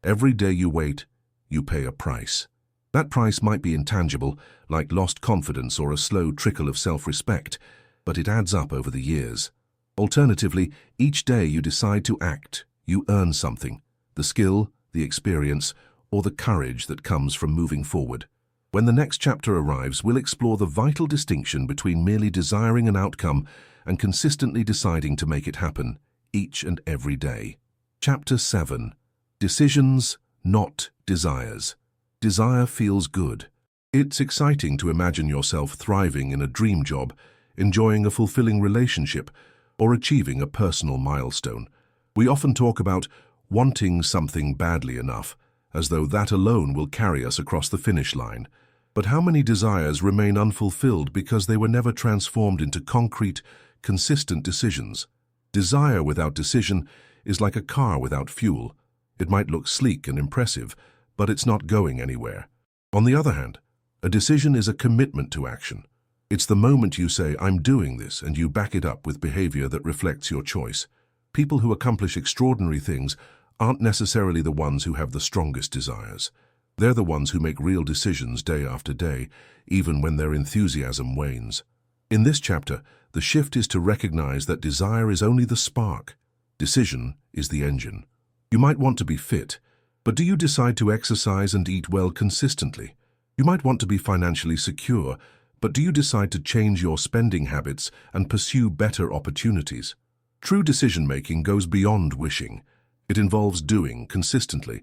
Every day you wait, you pay a price. That price might be intangible, like lost confidence or a slow trickle of self-respect, but it adds up over the years. Alternatively, each day you decide to act, you earn something, the skill, the experience, or the courage that comes from moving forward. When the next chapter arrives, we'll explore the vital distinction between merely desiring an outcome and consistently deciding to make it happen, each and every day. Chapter 7. Decisions, not desires. Desire feels good. It's exciting to imagine yourself thriving in a dream job, enjoying a fulfilling relationship, or achieving a personal milestone. We often talk about wanting something badly enough, as though that alone will carry us across the finish line. But how many desires remain unfulfilled because they were never transformed into concrete, consistent decisions? Desire without decision is like a car without fuel. It might look sleek and impressive, but it's not going anywhere. On the other hand, a decision is a commitment to action. It's the moment you say, "I'm doing this," and you back it up with behavior that reflects your choice. People who accomplish extraordinary things aren't necessarily the ones who have the strongest desires. They're the ones who make real decisions day after day, even when their enthusiasm wanes. In this chapter, the shift is to recognize that desire is only the spark. Decision is the engine. You might want to be fit, but do you decide to exercise and eat well consistently? You might want to be financially secure, but do you decide to change your spending habits and pursue better opportunities? True decision-making goes beyond wishing. It involves doing consistently,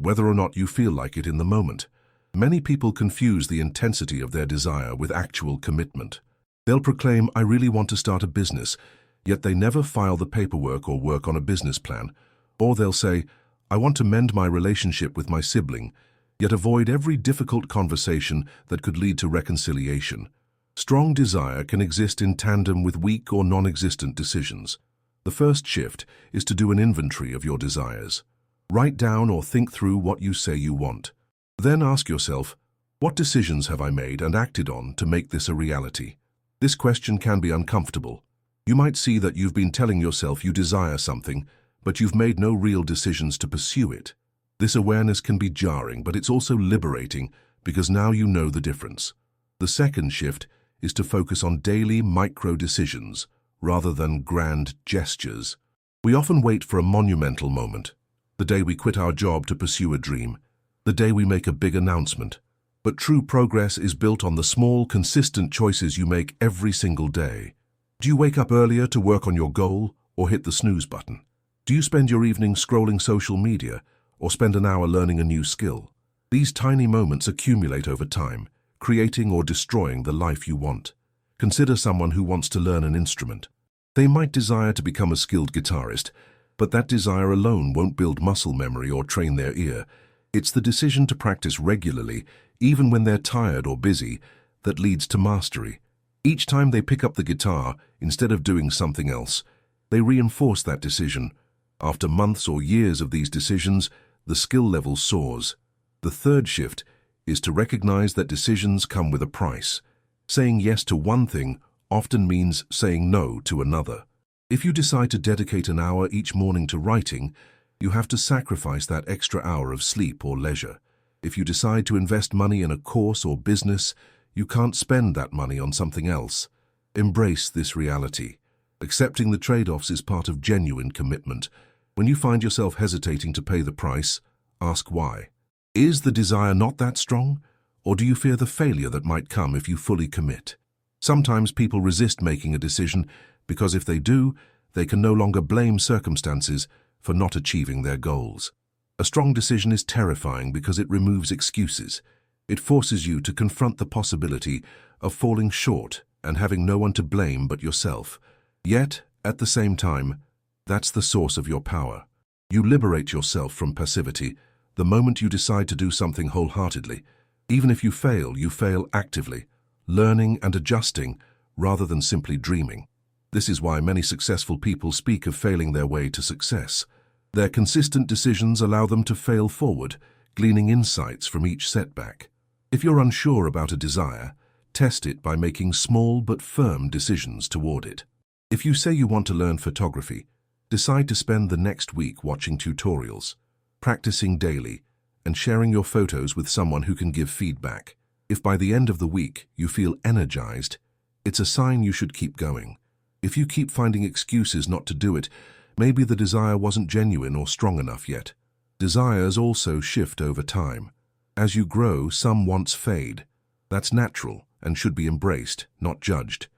whether or not you feel like it in the moment. Many people confuse the intensity of their desire with actual commitment. They'll proclaim, "I really want to start a business," yet they never file the paperwork or work on a business plan. Or they'll say, "I want to mend my relationship with my sibling," yet avoid every difficult conversation that could lead to reconciliation. Strong desire can exist in tandem with weak or non-existent decisions. The first shift is to do an inventory of your desires. Write down or think through what you say you want. Then ask yourself, what decisions have I made and acted on to make this a reality? This question can be uncomfortable. You might see that you've been telling yourself you desire something, but you've made no real decisions to pursue it. This awareness can be jarring, but it's also liberating because now you know the difference. The second shift is to focus on daily micro-decisions rather than grand gestures. We often wait for a monumental moment, the day we quit our job to pursue a dream, the day we make a big announcement. But true progress is built on the small, consistent choices you make every single day. Do you wake up earlier to work on your goal or hit the snooze button? Do you spend your evening scrolling social media or spend an hour learning a new skill? These tiny moments accumulate over time, creating or destroying the life you want. Consider someone who wants to learn an instrument. They might desire to become a skilled guitarist, But that desire alone won't build muscle memory or train their ear. It's the decision to practice regularly, even when they're tired or busy, that leads to mastery. Each time they pick up the guitar, instead of doing something else, they reinforce that decision. After months or years of these decisions, the skill level soars. The third shift is to recognize that decisions come with a price. Saying yes to one thing often means saying no to another. If you decide to dedicate an hour each morning to writing, you have to sacrifice that extra hour of sleep or leisure. If you decide to invest money in a course or business, you can't spend that money on something else. Embrace this reality. Accepting the trade-offs is part of genuine commitment. When you find yourself hesitating to pay the price, ask why. Is the desire not that strong? Or do you fear the failure that might come if you fully commit? Sometimes people resist making a decision because if they do, they can no longer blame circumstances for not achieving their goals. A strong decision is terrifying because it removes excuses. It forces you to confront the possibility of falling short and having no one to blame but yourself. Yet, at the same time, that's the source of your power. You liberate yourself from passivity the moment you decide to do something wholeheartedly. Even if you fail actively, learning and adjusting rather than simply dreaming. This is why many successful people speak of failing their way to success. Their consistent decisions allow them to fail forward, gleaning insights from each setback. If you're unsure about a desire, test it by making small but firm decisions toward it. If you say you want to learn photography, decide to spend the next week watching tutorials, practicing daily, and sharing your photos with someone who can give feedback. If by the end of the week you feel energized, it's a sign you should keep going. If you keep finding excuses not to do it, maybe the desire wasn't genuine or strong enough yet. Desires also shift over time. As you grow, some wants fade. That's natural and should be embraced, not judged.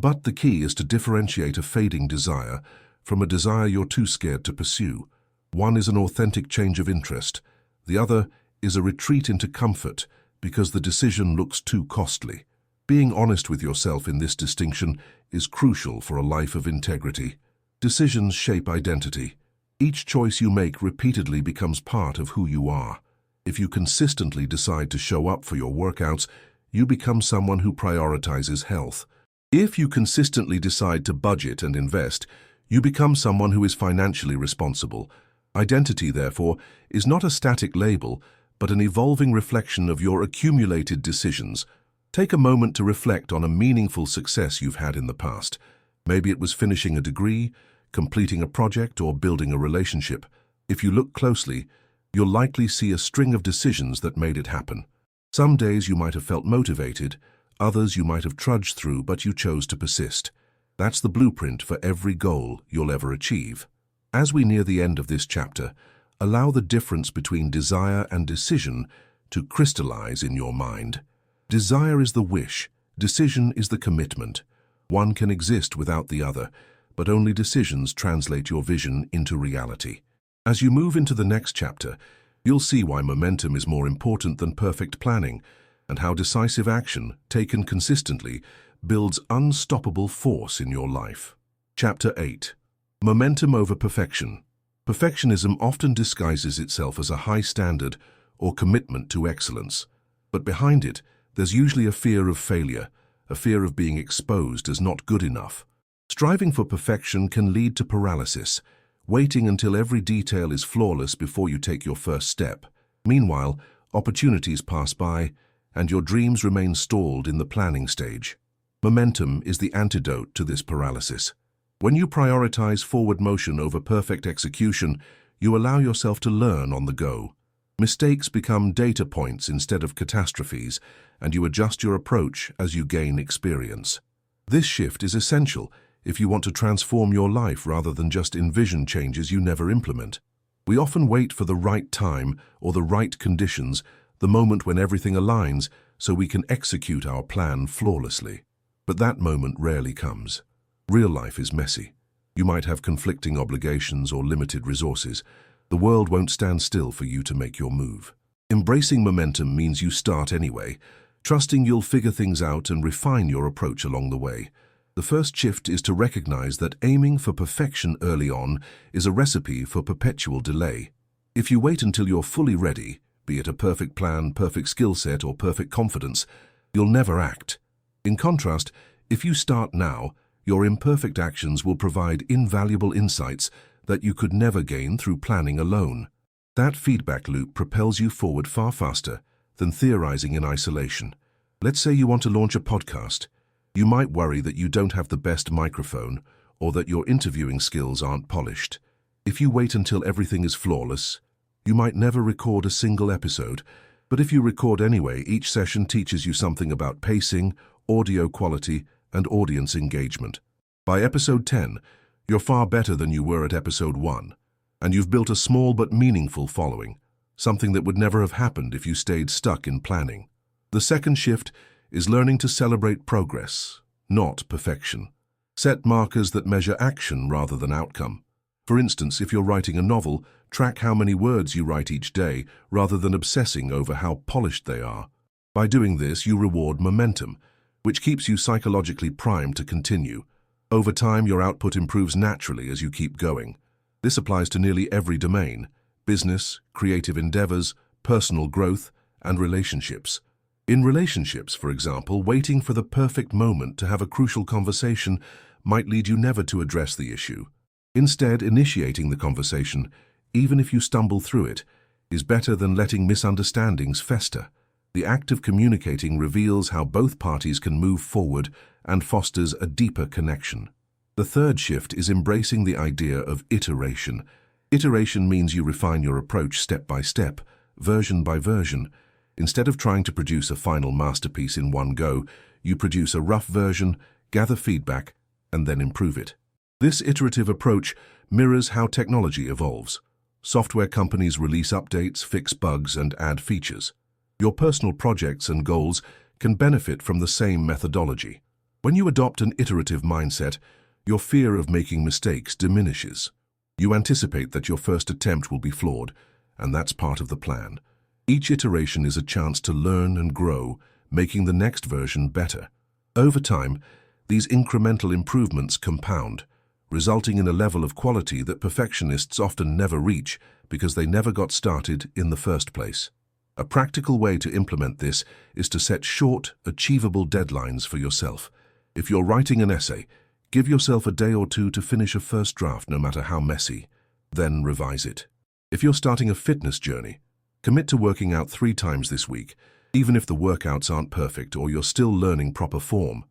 But the key is to differentiate a fading desire from a desire you're too scared to pursue. One is an authentic change of interest. The other is a retreat into comfort because the decision looks too costly. Being honest with yourself in this distinction is crucial for a life of integrity. Decisions shape identity. Each choice you make repeatedly becomes part of who you are. If you consistently decide to show up for your workouts, you become someone who prioritizes health. If you consistently decide to budget and invest, you become someone who is financially responsible. Identity, therefore, is not a static label, but an evolving reflection of your accumulated decisions. Take a moment to reflect on a meaningful success you've had in the past. Maybe it was finishing a degree, completing a project, or building a relationship. If you look closely, you'll likely see a string of decisions that made it happen. Some days you might have felt motivated, others you might have trudged through, but you chose to persist. That's the blueprint for every goal you'll ever achieve. As we near the end of this chapter, allow the difference between desire and decision to crystallize in your mind. Desire is the wish, decision is the commitment. One can exist without the other, but only decisions translate your vision into reality. As you move into the next chapter, you'll see why momentum is more important than perfect planning, and how decisive action, taken consistently, builds unstoppable force in your life. Chapter 8. Momentum over perfection. Perfectionism often disguises itself as a high standard or commitment to excellence, but behind it, there's usually a fear of failure, a fear of being exposed as not good enough. Striving for perfection can lead to paralysis, waiting until every detail is flawless before you take your first step. Meanwhile, opportunities pass by, and your dreams remain stalled in the planning stage. Momentum is the antidote to this paralysis. When you prioritize forward motion over perfect execution, you allow yourself to learn on the go. Mistakes become data points instead of catastrophes, and you adjust your approach as you gain experience. This shift is essential if you want to transform your life rather than just envision changes you never implement. We often wait for the right time or the right conditions, the moment when everything aligns, so we can execute our plan flawlessly. But that moment rarely comes. Real life is messy. You might have conflicting obligations or limited resources. The world won't stand still for you to make your move. Embracing momentum means you start anyway, trusting you'll figure things out and refine your approach along the way. The The first shift is to recognize that aiming for perfection early on is a recipe for perpetual delay. If you wait until you're fully ready, be it a perfect plan, perfect skill set, or perfect confidence, you'll never act. In contrast, if you start now, your imperfect actions will provide invaluable insights that you could never gain through planning alone. That feedback loop propels you forward far faster than theorizing in isolation. Let's say you want to launch a podcast. You might worry that you don't have the best microphone or that your interviewing skills aren't polished. If you wait until everything is flawless, you might never record a single episode. But if you record anyway, each session teaches you something about pacing, audio quality, and audience engagement. By episode 10, you're far better than you were at episode 1, and you've built a small but meaningful following, something that would never have happened if you stayed stuck in planning. The second shift is learning to celebrate progress, not perfection. Set markers that measure action rather than outcome. For instance, if you're writing a novel, track how many words you write each day rather than obsessing over how polished they are. By doing this, you reward momentum, which keeps you psychologically primed to continue. Over time, your output improves naturally as you keep going. This applies to nearly every domain: business, creative endeavors, personal growth, and relationships. In relationships, for example, waiting for the perfect moment to have a crucial conversation might lead you never to address the issue. Instead, initiating the conversation, even if you stumble through it, is better than letting misunderstandings fester. The act of communicating reveals how both parties can move forward and fosters a deeper connection. The third shift is embracing the idea of iteration. Iteration means you refine your approach step by step, version by version. Instead of trying to produce a final masterpiece in one go, you produce a rough version, gather feedback, and then improve it. This iterative approach mirrors how technology evolves. Software companies release updates, fix bugs, and add features. Your personal projects and goals can benefit from the same methodology. When you adopt an iterative mindset, your fear of making mistakes diminishes. You anticipate that your first attempt will be flawed, and that's part of the plan. Each iteration is a chance to learn and grow, making the next version better. Over time, these incremental improvements compound, resulting in a level of quality that perfectionists often never reach because they never got started in the first place. A practical way to implement this is to set short, achievable deadlines for yourself. If you're writing an essay, give yourself a day or two to finish a first draft, no matter how messy. Then revise it. If you're starting a fitness journey, commit to working out 3 times this week, even if the workouts aren't perfect or you're still learning proper form.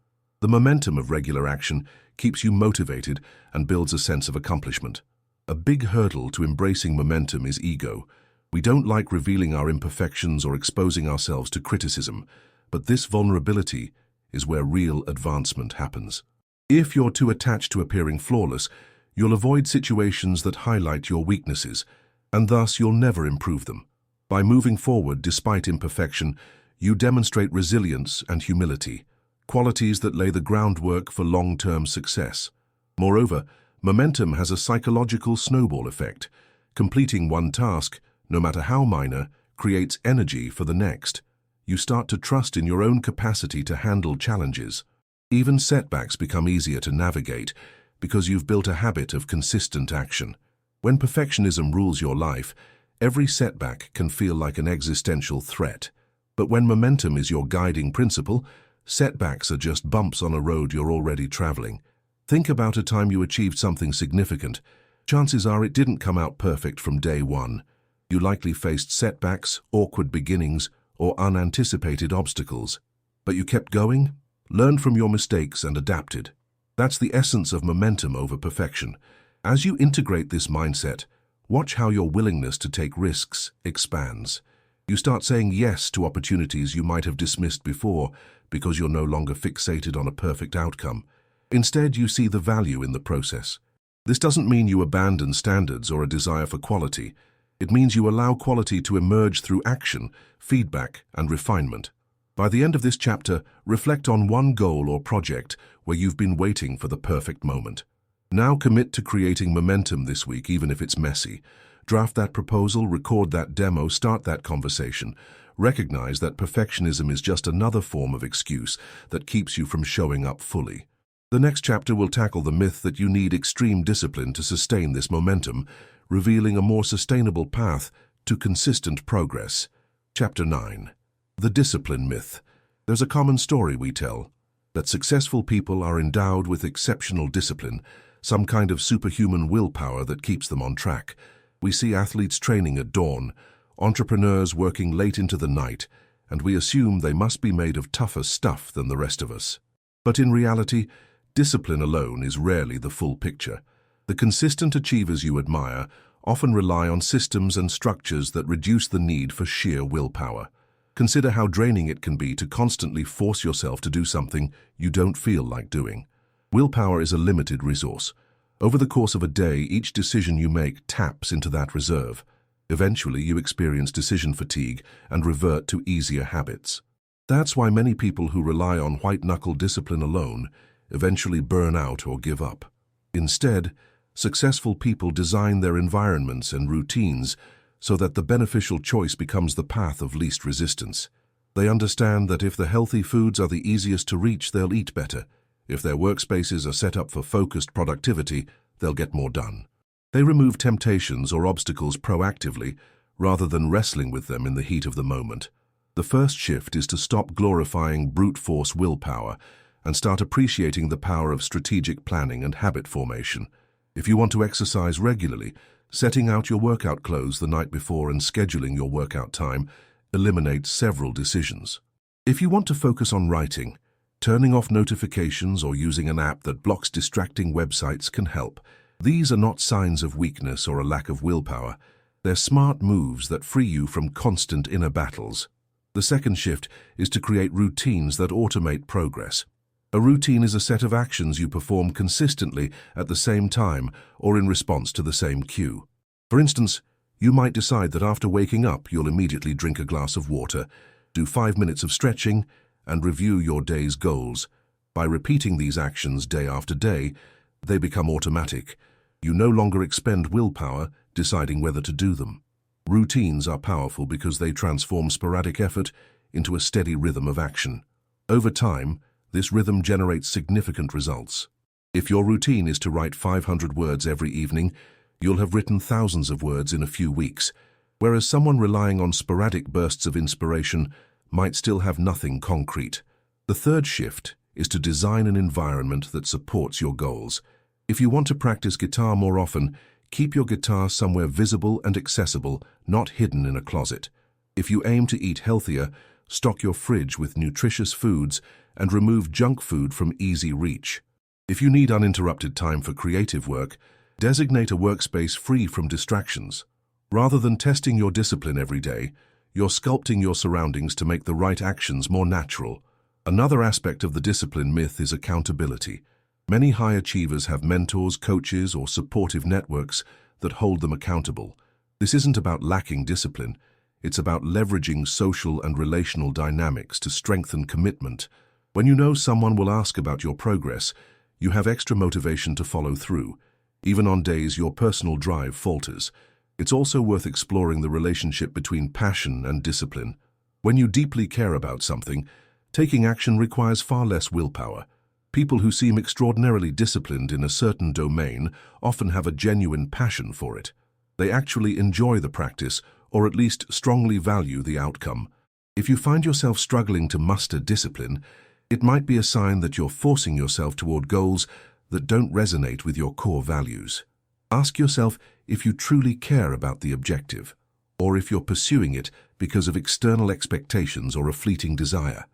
The momentum of regular action keeps you motivated and builds a sense of accomplishment. A big hurdle to embracing momentum is ego. We don't like revealing our imperfections or exposing ourselves to criticism, but this vulnerability is where real advancement happens. If you're too attached to appearing flawless, you'll avoid situations that highlight your weaknesses, and thus you'll never improve them. By moving forward despite imperfection, you demonstrate resilience and humility, qualities that lay the groundwork for long-term success. Moreover, momentum has a psychological snowball effect. Completing one task, no matter how minor, creates energy for the next. You start to trust in your own capacity to handle challenges. Even setbacks become easier to navigate because you've built a habit of consistent action. When perfectionism rules your life, every setback can feel like an existential threat. But when momentum is your guiding principle, setbacks are just bumps on a road you're already traveling. Think about a time you achieved something significant. Chances are it didn't come out perfect from day one. You likely faced setbacks, awkward beginnings, or unanticipated obstacles. But you kept going, learned from your mistakes, and adapted. That's the essence of momentum over perfection. As you integrate this mindset, watch how your willingness to take risks expands. You start saying yes to opportunities you might have dismissed before because you're no longer fixated on a perfect outcome. Instead, you see the value in the process. This doesn't mean you abandon standards or a desire for quality. It means you allow quality to emerge through action, feedback, and refinement. By the end of this chapter, reflect on one goal or project where you've been waiting for the perfect moment. Now commit to creating momentum this week, even if it's messy. Draft that proposal, record that demo, start that conversation. Recognize that perfectionism is just another form of excuse that keeps you from showing up fully. The next chapter will tackle the myth that you need extreme discipline to sustain this momentum, revealing a more sustainable path to consistent progress. Chapter 9. The Discipline Myth. There's a common story we tell, that successful people are endowed with exceptional discipline, some kind of superhuman willpower that keeps them on track. We see athletes training at dawn, entrepreneurs working late into the night, and we assume they must be made of tougher stuff than the rest of us. But in reality, discipline alone is rarely the full picture. The consistent achievers you admire often rely on systems and structures that reduce the need for sheer willpower. Consider how draining it can be to constantly force yourself to do something you don't feel like doing. Willpower is a limited resource. Over the course of a day, each decision you make taps into that reserve. Eventually, you experience decision fatigue and revert to easier habits. That's why many people who rely on white-knuckle discipline alone eventually burn out or give up. Instead, successful people design their environments and routines so that the beneficial choice becomes the path of least resistance. They understand that if the healthy foods are the easiest to reach, they'll eat better. If their workspaces are set up for focused productivity, they'll get more done. They remove temptations or obstacles proactively, rather than wrestling with them in the heat of the moment. The first shift is to stop glorifying brute force willpower and start appreciating the power of strategic planning and habit formation. If you want to exercise regularly, setting out your workout clothes the night before and scheduling your workout time eliminates several decisions. If you want to focus on writing, turning off notifications or using an app that blocks distracting websites can help. These are not signs of weakness or a lack of willpower. They're smart moves that free you from constant inner battles. The second shift is to create routines that automate progress. A routine is a set of actions you perform consistently at the same time or in response to the same cue. For instance, you might decide that after waking up, you'll immediately drink a glass of water, do 5 minutes of stretching, and review your day's goals. By repeating these actions day after day, they become automatic. You no longer expend willpower deciding whether to do them. Routines are powerful because they transform sporadic effort into a steady rhythm of action. Over time, this rhythm generates significant results. If your routine is to write 500 words every evening, you'll have written thousands of words in a few weeks, whereas someone relying on sporadic bursts of inspiration might still have nothing concrete. The third shift is to design an environment that supports your goals. If you want to practice guitar more often, keep your guitar somewhere visible and accessible, not hidden in a closet. If you aim to eat healthier, stock your fridge with nutritious foods and remove junk food from easy reach. If you need uninterrupted time for creative work, designate a workspace free from distractions. Rather than testing your discipline every day, you're sculpting your surroundings to make the right actions more natural. Another aspect of the discipline myth is accountability. Many high achievers have mentors, coaches, or supportive networks that hold them accountable. This isn't about lacking discipline. It's about leveraging social and relational dynamics to strengthen commitment. When you know someone will ask about your progress, you have extra motivation to follow through, even on days your personal drive falters. It's also worth exploring the relationship between passion and discipline. When you deeply care about something, taking action requires far less willpower. People who seem extraordinarily disciplined in a certain domain often have a genuine passion for it. They actually enjoy the practice, or at least strongly value the outcome. If you find yourself struggling to muster discipline, it might be a sign that you're forcing yourself toward goals that don't resonate with your core values. Ask yourself if you truly care about the objective, or if you're pursuing it because of external expectations or a fleeting desire.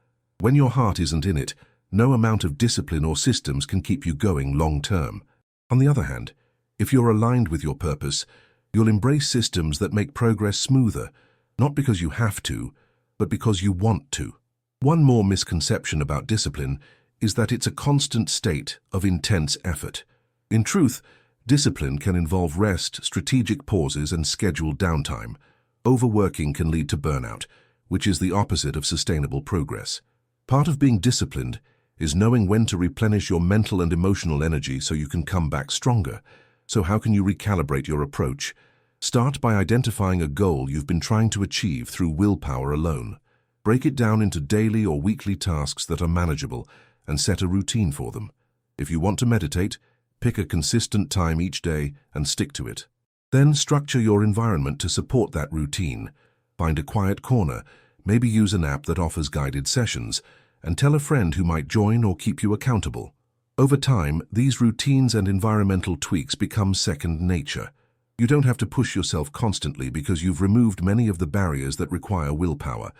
When your heart isn't in it, no amount of discipline or systems can keep you going long-term. On the other hand, if you're aligned with your purpose, you'll embrace systems that make progress smoother, not because you have to, but because you want to. One more misconception about discipline is that it's a constant state of intense effort. In truth, discipline can involve rest, strategic pauses, and scheduled downtime. Overworking can lead to burnout, which is the opposite of sustainable progress. Part of being disciplined is knowing when to replenish your mental and emotional energy so you can come back stronger. So how can you recalibrate your approach? Start by identifying a goal you've been trying to achieve through willpower alone. Break it down into daily or weekly tasks that are manageable and set a routine for them. If you want to meditate, pick a consistent time each day and stick to it. Then structure your environment to support that routine. Find a quiet corner, maybe use an app that offers guided sessions, and tell a friend who might join or keep you accountable. Over time, these routines and environmental tweaks become second nature. You don't have to push yourself constantly because you've removed many of the barriers that require willpower.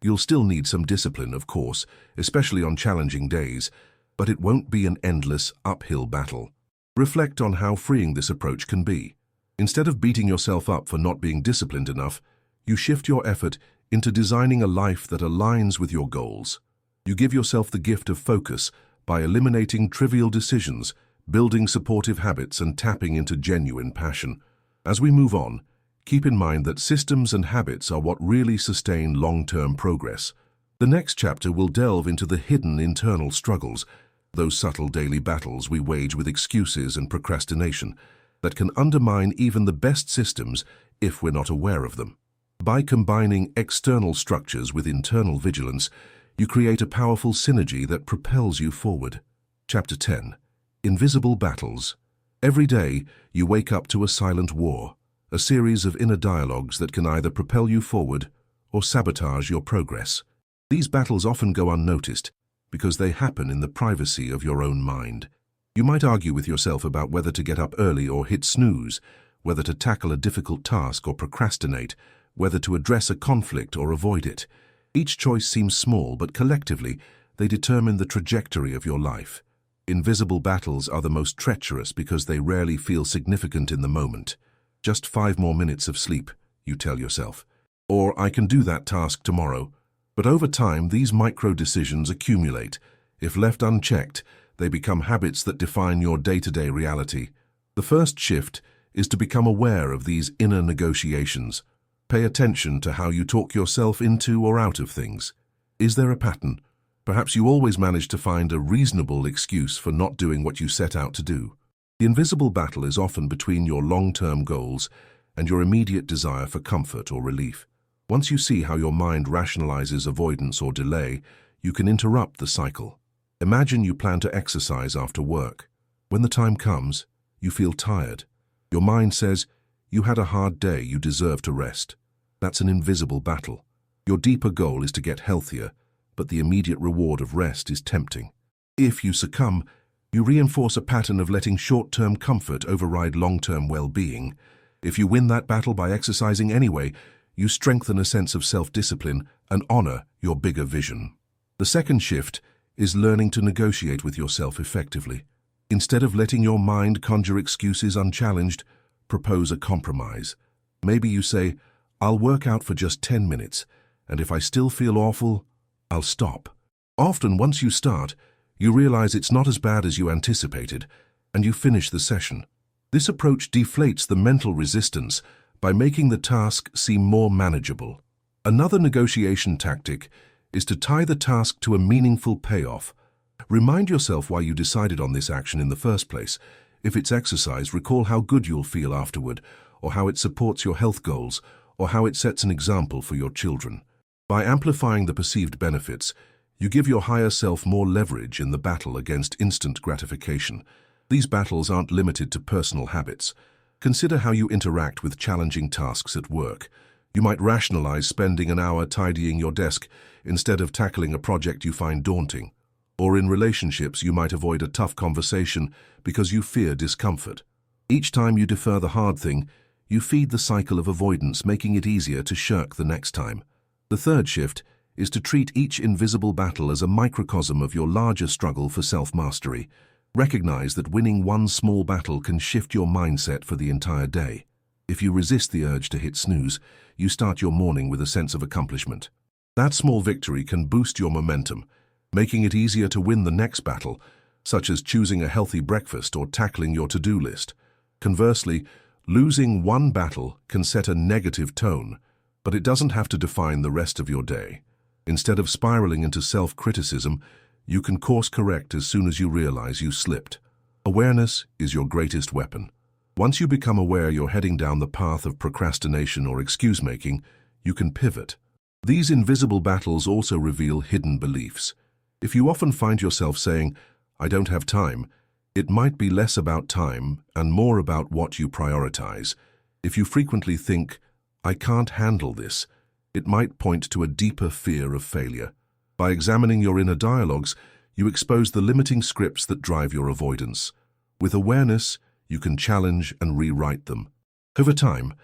You'll still need some discipline, of course, especially on challenging days, but it won't be an endless uphill battle. Reflect on how freeing this approach can be. Instead of beating yourself up for not being disciplined enough, you shift your effort into designing a life that aligns with your goals. You give yourself the gift of focus by eliminating trivial decisions, building supportive habits, and tapping into genuine passion. As we move on, keep in mind that systems and habits are what really sustain long-term progress. The next chapter will delve into the hidden internal struggles, those subtle daily battles we wage with excuses and procrastination that can undermine even the best systems if we're not aware of them. By combining external structures with internal vigilance, you create a powerful synergy that propels you forward. Chapter 10. Invisible Battles. Every day, you wake up to a silent war, a series of inner dialogues that can either propel you forward or sabotage your progress. These battles often go unnoticed because they happen in the privacy of your own mind. You might argue with yourself about whether to get up early or hit snooze, whether to tackle a difficult task or procrastinate, whether to address a conflict or avoid it. Each choice seems small, but collectively, they determine the trajectory of your life. Invisible battles are the most treacherous because they rarely feel significant in the moment. Just 5 more minutes of sleep, you tell yourself. Or I can do that task tomorrow. But over time, these micro-decisions accumulate. If left unchecked, they become habits that define your day-to-day reality. The first shift is to become aware of these inner negotiations. Pay attention to how you talk yourself into or out of things. Is there a pattern? Perhaps you always manage to find a reasonable excuse for not doing what you set out to do. The invisible battle is often between your long-term goals and your immediate desire for comfort or relief. Once you see how your mind rationalizes avoidance or delay, you can interrupt the cycle. Imagine you plan to exercise after work. When the time comes, you feel tired. Your mind says, "You had a hard day, you deserve to rest." That's an invisible battle. Your deeper goal is to get healthier, but the immediate reward of rest is tempting. If you succumb, you reinforce a pattern of letting short-term comfort override long-term well-being. If you win that battle by exercising anyway, you strengthen a sense of self-discipline and honor your bigger vision. The second shift is learning to negotiate with yourself effectively. Instead of letting your mind conjure excuses unchallenged, propose a compromise. Maybe you say, "I'll work out for just 10 minutes, and if I still feel awful, I'll stop." Often, once you start, you realize it's not as bad as you anticipated, and you finish the session. This approach deflates the mental resistance by making the task seem more manageable. Another negotiation tactic is to tie the task to a meaningful payoff. Remind yourself why you decided on this action in the first place. If it's exercise, recall how good you'll feel afterward, or how it supports your health goals, or how it sets an example for your children. By amplifying the perceived benefits, you give your higher self more leverage in the battle against instant gratification. These battles aren't limited to personal habits. Consider how you interact with challenging tasks at work. You might rationalize spending an hour tidying your desk instead of tackling a project you find daunting. Or in relationships, you might avoid a tough conversation because you fear discomfort. Each time you defer the hard thing, you feed the cycle of avoidance, making it easier to shirk the next time. The third shift is to treat each invisible battle as a microcosm of your larger struggle for self-mastery. Recognize that winning one small battle can shift your mindset for the entire day. If you resist the urge to hit snooze, you start your morning with a sense of accomplishment. That small victory can boost your momentum, making it easier to win the next battle, such as choosing a healthy breakfast or tackling your to-do list. Conversely, losing one battle can set a negative tone, but it doesn't have to define the rest of your day. Instead of spiraling into self-criticism, you can course-correct as soon as you realize you slipped. Awareness is your greatest weapon. Once you become aware you're heading down the path of procrastination or excuse-making, you can pivot. These invisible battles also reveal hidden beliefs. If you often find yourself saying, "I don't have time," It might be less about time and more about what you prioritize. If you frequently think, "I can't handle this," it might point to a deeper fear of failure. By examining your inner dialogues, you expose the limiting scripts that drive your avoidance. With awareness, you can challenge and rewrite them. Over time,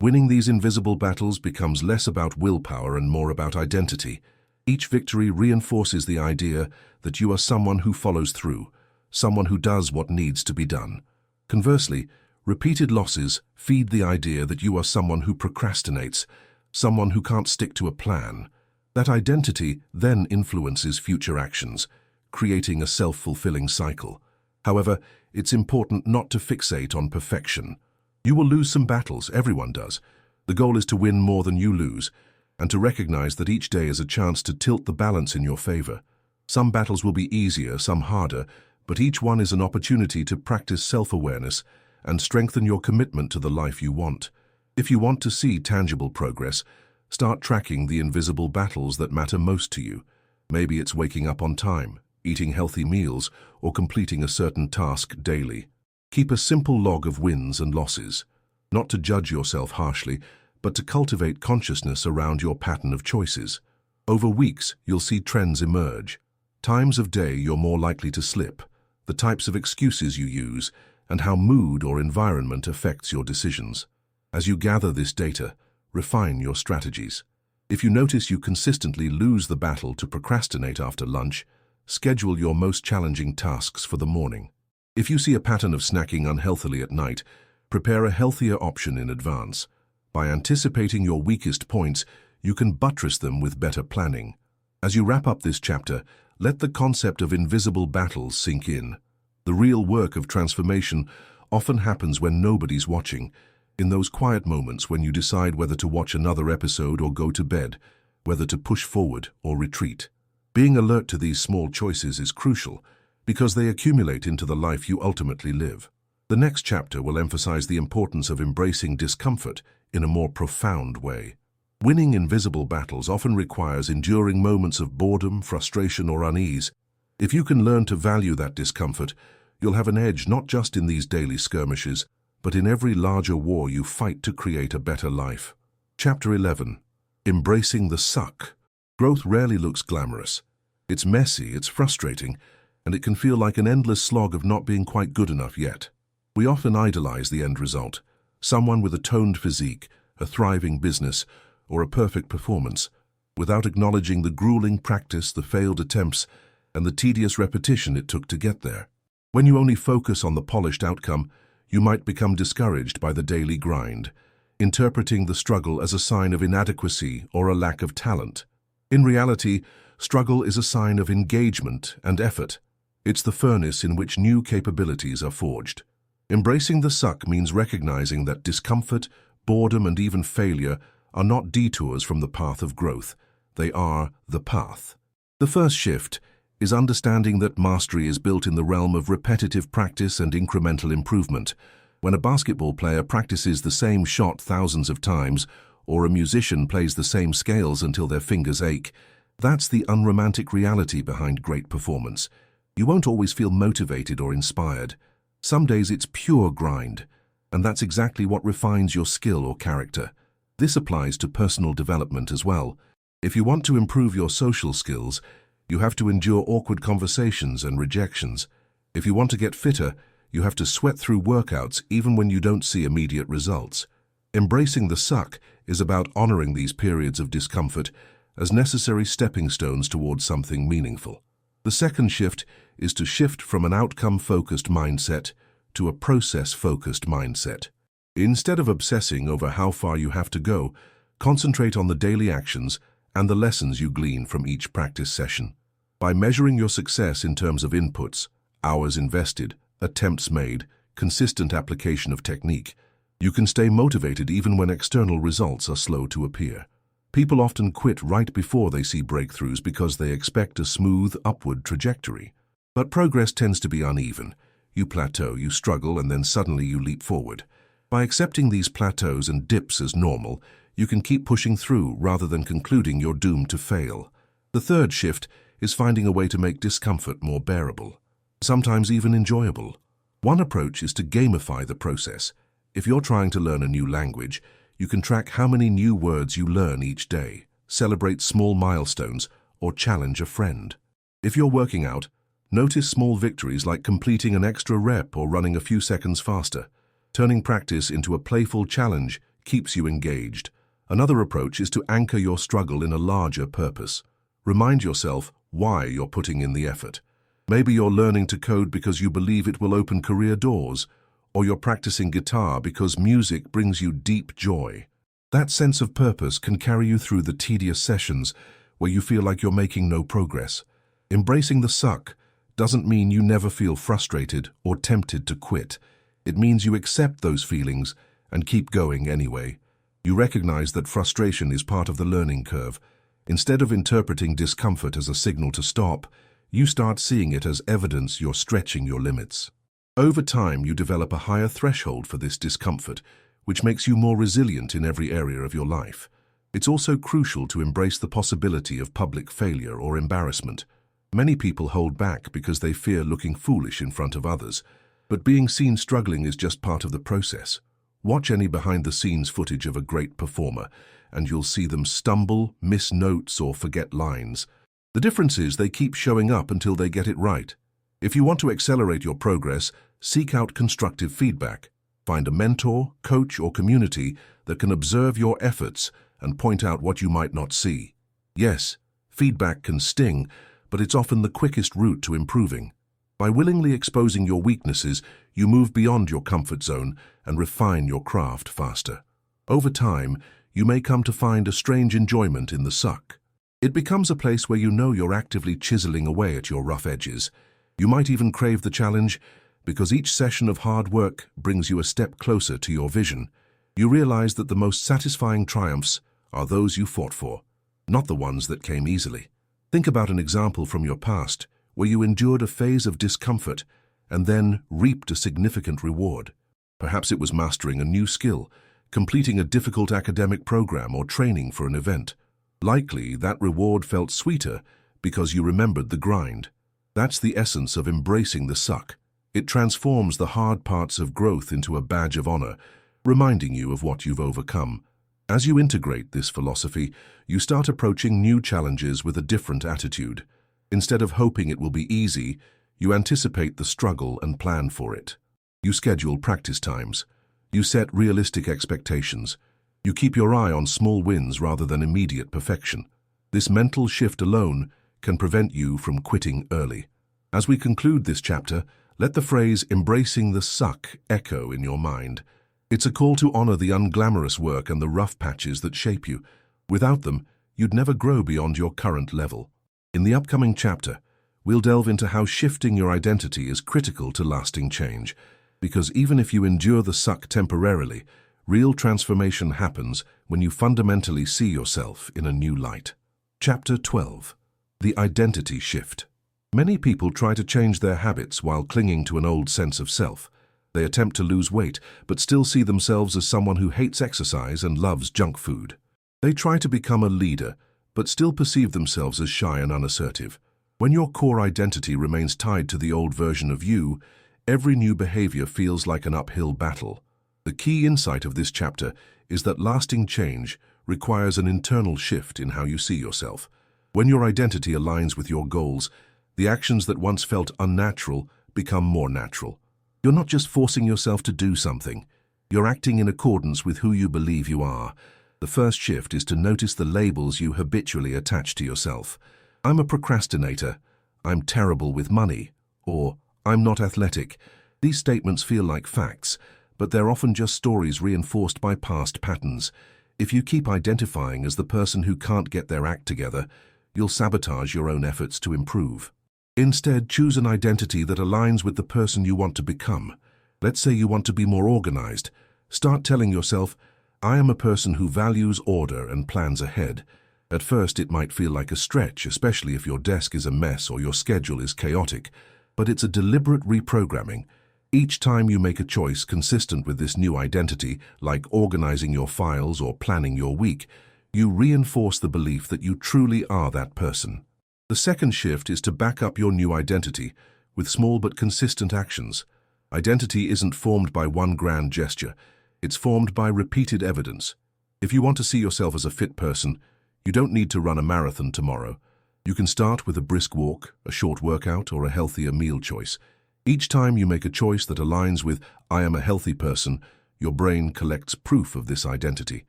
winning these invisible battles becomes less about willpower and more about identity. Each victory reinforces the idea that you are someone who follows through, someone who does what needs to be done. Conversely, repeated losses feed the idea that you are someone who procrastinates, someone who can't stick to a plan. That identity then influences future actions, creating a self-fulfilling cycle. However, it's important not to fixate on perfection. You will lose some battles, everyone does. The goal is to win more than you lose, and to recognize that each day is a chance to tilt the balance in your favor. Some battles will be easier, some harder, but each one is an opportunity to practice self-awareness and strengthen your commitment to the life you want. If you want to see tangible progress, start tracking the invisible battles that matter most to you. Maybe it's waking up on time, eating healthy meals, or completing a certain task daily. Keep a simple log of wins and losses, not to judge yourself harshly, but to cultivate consciousness around your pattern of choices. Over weeks, you'll see trends emerge. Times of day you're more likely to slip, the types of excuses you use, and how mood or environment affects your decisions. As you gather this data, refine your strategies. If you notice you consistently lose the battle to procrastinate after lunch, schedule your most challenging tasks for the morning. If you see a pattern of snacking unhealthily at night, prepare a healthier option in advance. By anticipating your weakest points, you can buttress them with better planning. As you wrap up this chapter, let the concept of invisible battles sink in. The real work of transformation often happens when nobody's watching, in those quiet moments when you decide whether to watch another episode or go to bed, whether to push forward or retreat. Being alert to these small choices is crucial because they accumulate into the life you ultimately live. The next chapter will emphasize the importance of embracing discomfort in a more profound way. Winning invisible battles often requires enduring moments of boredom, frustration, or unease. If you can learn to value that discomfort, you'll have an edge not just in these daily skirmishes, but in every larger war you fight to create a better life. Chapter 11. Embracing the suck. Growth rarely looks glamorous. It's messy, it's frustrating, and it can feel like an endless slog of not being quite good enough yet. We often idolize the end result, someone with a toned physique, a thriving business, or a perfect performance, without acknowledging the grueling practice, the failed attempts, and the tedious repetition it took to get there. When you only focus on the polished outcome, you might become discouraged by the daily grind, interpreting the struggle as a sign of inadequacy or a lack of talent. In reality, struggle is a sign of engagement and effort. It's the furnace in which new capabilities are forged. Embracing the suck means recognizing that discomfort, boredom, and even failure are not detours from the path of growth. They are the path. The first shift is understanding that mastery is built in the realm of repetitive practice and incremental improvement. When a basketball player practices the same shot thousands of times, or a musician plays the same scales until their fingers ache, that's the unromantic reality behind great performance. You won't always feel motivated or inspired. Some days it's pure grind, and that's exactly what refines your skill or character. This applies to personal development as well. If you want to improve your social skills, you have to endure awkward conversations and rejections. If you want to get fitter, you have to sweat through workouts even when you don't see immediate results. Embracing the suck is about honoring these periods of discomfort as necessary stepping stones towards something meaningful. The second shift is to shift from an outcome-focused mindset to a process-focused mindset. Instead of obsessing over how far you have to go, concentrate on the daily actions and the lessons you glean from each practice session. By measuring your success in terms of inputs, hours invested, attempts made, consistent application of technique, you can stay motivated even when external results are slow to appear. People often quit right before they see breakthroughs because they expect a smooth, upward trajectory. But progress tends to be uneven. You plateau, you struggle, and then suddenly you leap forward. By accepting these plateaus and dips as normal, you can keep pushing through rather than concluding you're doomed to fail. The third shift is finding a way to make discomfort more bearable, sometimes even enjoyable. One approach is to gamify the process. If you're trying to learn a new language, you can track how many new words you learn each day, celebrate small milestones, or challenge a friend. If you're working out, notice small victories like completing an extra rep or running a few seconds faster. Turning practice into a playful challenge keeps you engaged. Another approach is to anchor your struggle in a larger purpose. Remind yourself why you're putting in the effort. Maybe you're learning to code because you believe it will open career doors, or you're practicing guitar because music brings you deep joy. That sense of purpose can carry you through the tedious sessions where you feel like you're making no progress. Embracing the suck doesn't mean you never feel frustrated or tempted to quit. It means you accept those feelings and keep going anyway. You recognize that frustration is part of the learning curve. Instead of interpreting discomfort as a signal to stop, you start seeing it as evidence you're stretching your limits. Over time, you develop a higher threshold for this discomfort, which makes you more resilient in every area of your life. It's also crucial to embrace the possibility of public failure or embarrassment. Many people hold back because they fear looking foolish in front of others, but being seen struggling is just part of the process. Watch any behind-the-scenes footage of a great performer, and you'll see them stumble, miss notes, or forget lines. The difference is they keep showing up until they get it right. If you want to accelerate your progress, seek out constructive feedback. Find a mentor, coach, or community that can observe your efforts and point out what you might not see. Yes, feedback can sting, but it's often the quickest route to improving. By willingly exposing your weaknesses, you move beyond your comfort zone and refine your craft faster. Over time, you may come to find a strange enjoyment in the suck. It becomes a place where you know you're actively chiseling away at your rough edges. You might even crave the challenge, because each session of hard work brings you a step closer to your vision. You realize that the most satisfying triumphs are those you fought for, not the ones that came easily. Think about an example from your past where you endured a phase of discomfort and then reaped a significant reward. Perhaps it was mastering a new skill, completing a difficult academic program, or training for an event. Likely, that reward felt sweeter because you remembered the grind. That's the essence of embracing the suck. It transforms the hard parts of growth into a badge of honor, reminding you of what you've overcome. As you integrate this philosophy, you start approaching new challenges with a different attitude. Instead of hoping it will be easy, you anticipate the struggle and plan for it. You schedule practice times. You set realistic expectations. You keep your eye on small wins rather than immediate perfection. This mental shift alone can prevent you from quitting early. As we conclude this chapter, let the phrase "embracing the suck" echo in your mind. It's a call to honor the unglamorous work and the rough patches that shape you. Without them, you'd never grow beyond your current level. In the upcoming chapter, we'll delve into how shifting your identity is critical to lasting change, because even if you endure the suck temporarily, real transformation happens when you fundamentally see yourself in a new light. Chapter 12. The Identity Shift. Many people try to change their habits while clinging to an old sense of self. They attempt to lose weight, but still see themselves as someone who hates exercise and loves junk food. They try to become a leader, but still perceive themselves as shy and unassertive. When your core identity remains tied to the old version of you, every new behavior feels like an uphill battle. The key insight of this chapter is that lasting change requires an internal shift in how you see yourself. When your identity aligns with your goals, the actions that once felt unnatural become more natural. You're not just forcing yourself to do something. You're acting in accordance with who you believe you are. The first shift is to notice the labels you habitually attach to yourself. I'm a procrastinator. I'm terrible with money. Or I'm not athletic. These statements feel like facts, but they're often just stories reinforced by past patterns. If you keep identifying as the person who can't get their act together, you'll sabotage your own efforts to improve. Instead, choose an identity that aligns with the person you want to become. Let's say you want to be more organized. Start telling yourself, "I am a person who values order and plans ahead." At first, it might feel like a stretch, especially if your desk is a mess or your schedule is chaotic. But it's a deliberate reprogramming. Each time you make a choice consistent with this new identity, like organizing your files or planning your week, you reinforce the belief that you truly are that person. The second shift is to back up your new identity with small but consistent actions. Identity isn't formed by one grand gesture. It's formed by repeated evidence. If you want to see yourself as a fit person, you don't need to run a marathon tomorrow. You can start with a brisk walk, a short workout, or a healthier meal choice. Each time you make a choice that aligns with "I am a healthy person," your brain collects proof of this identity.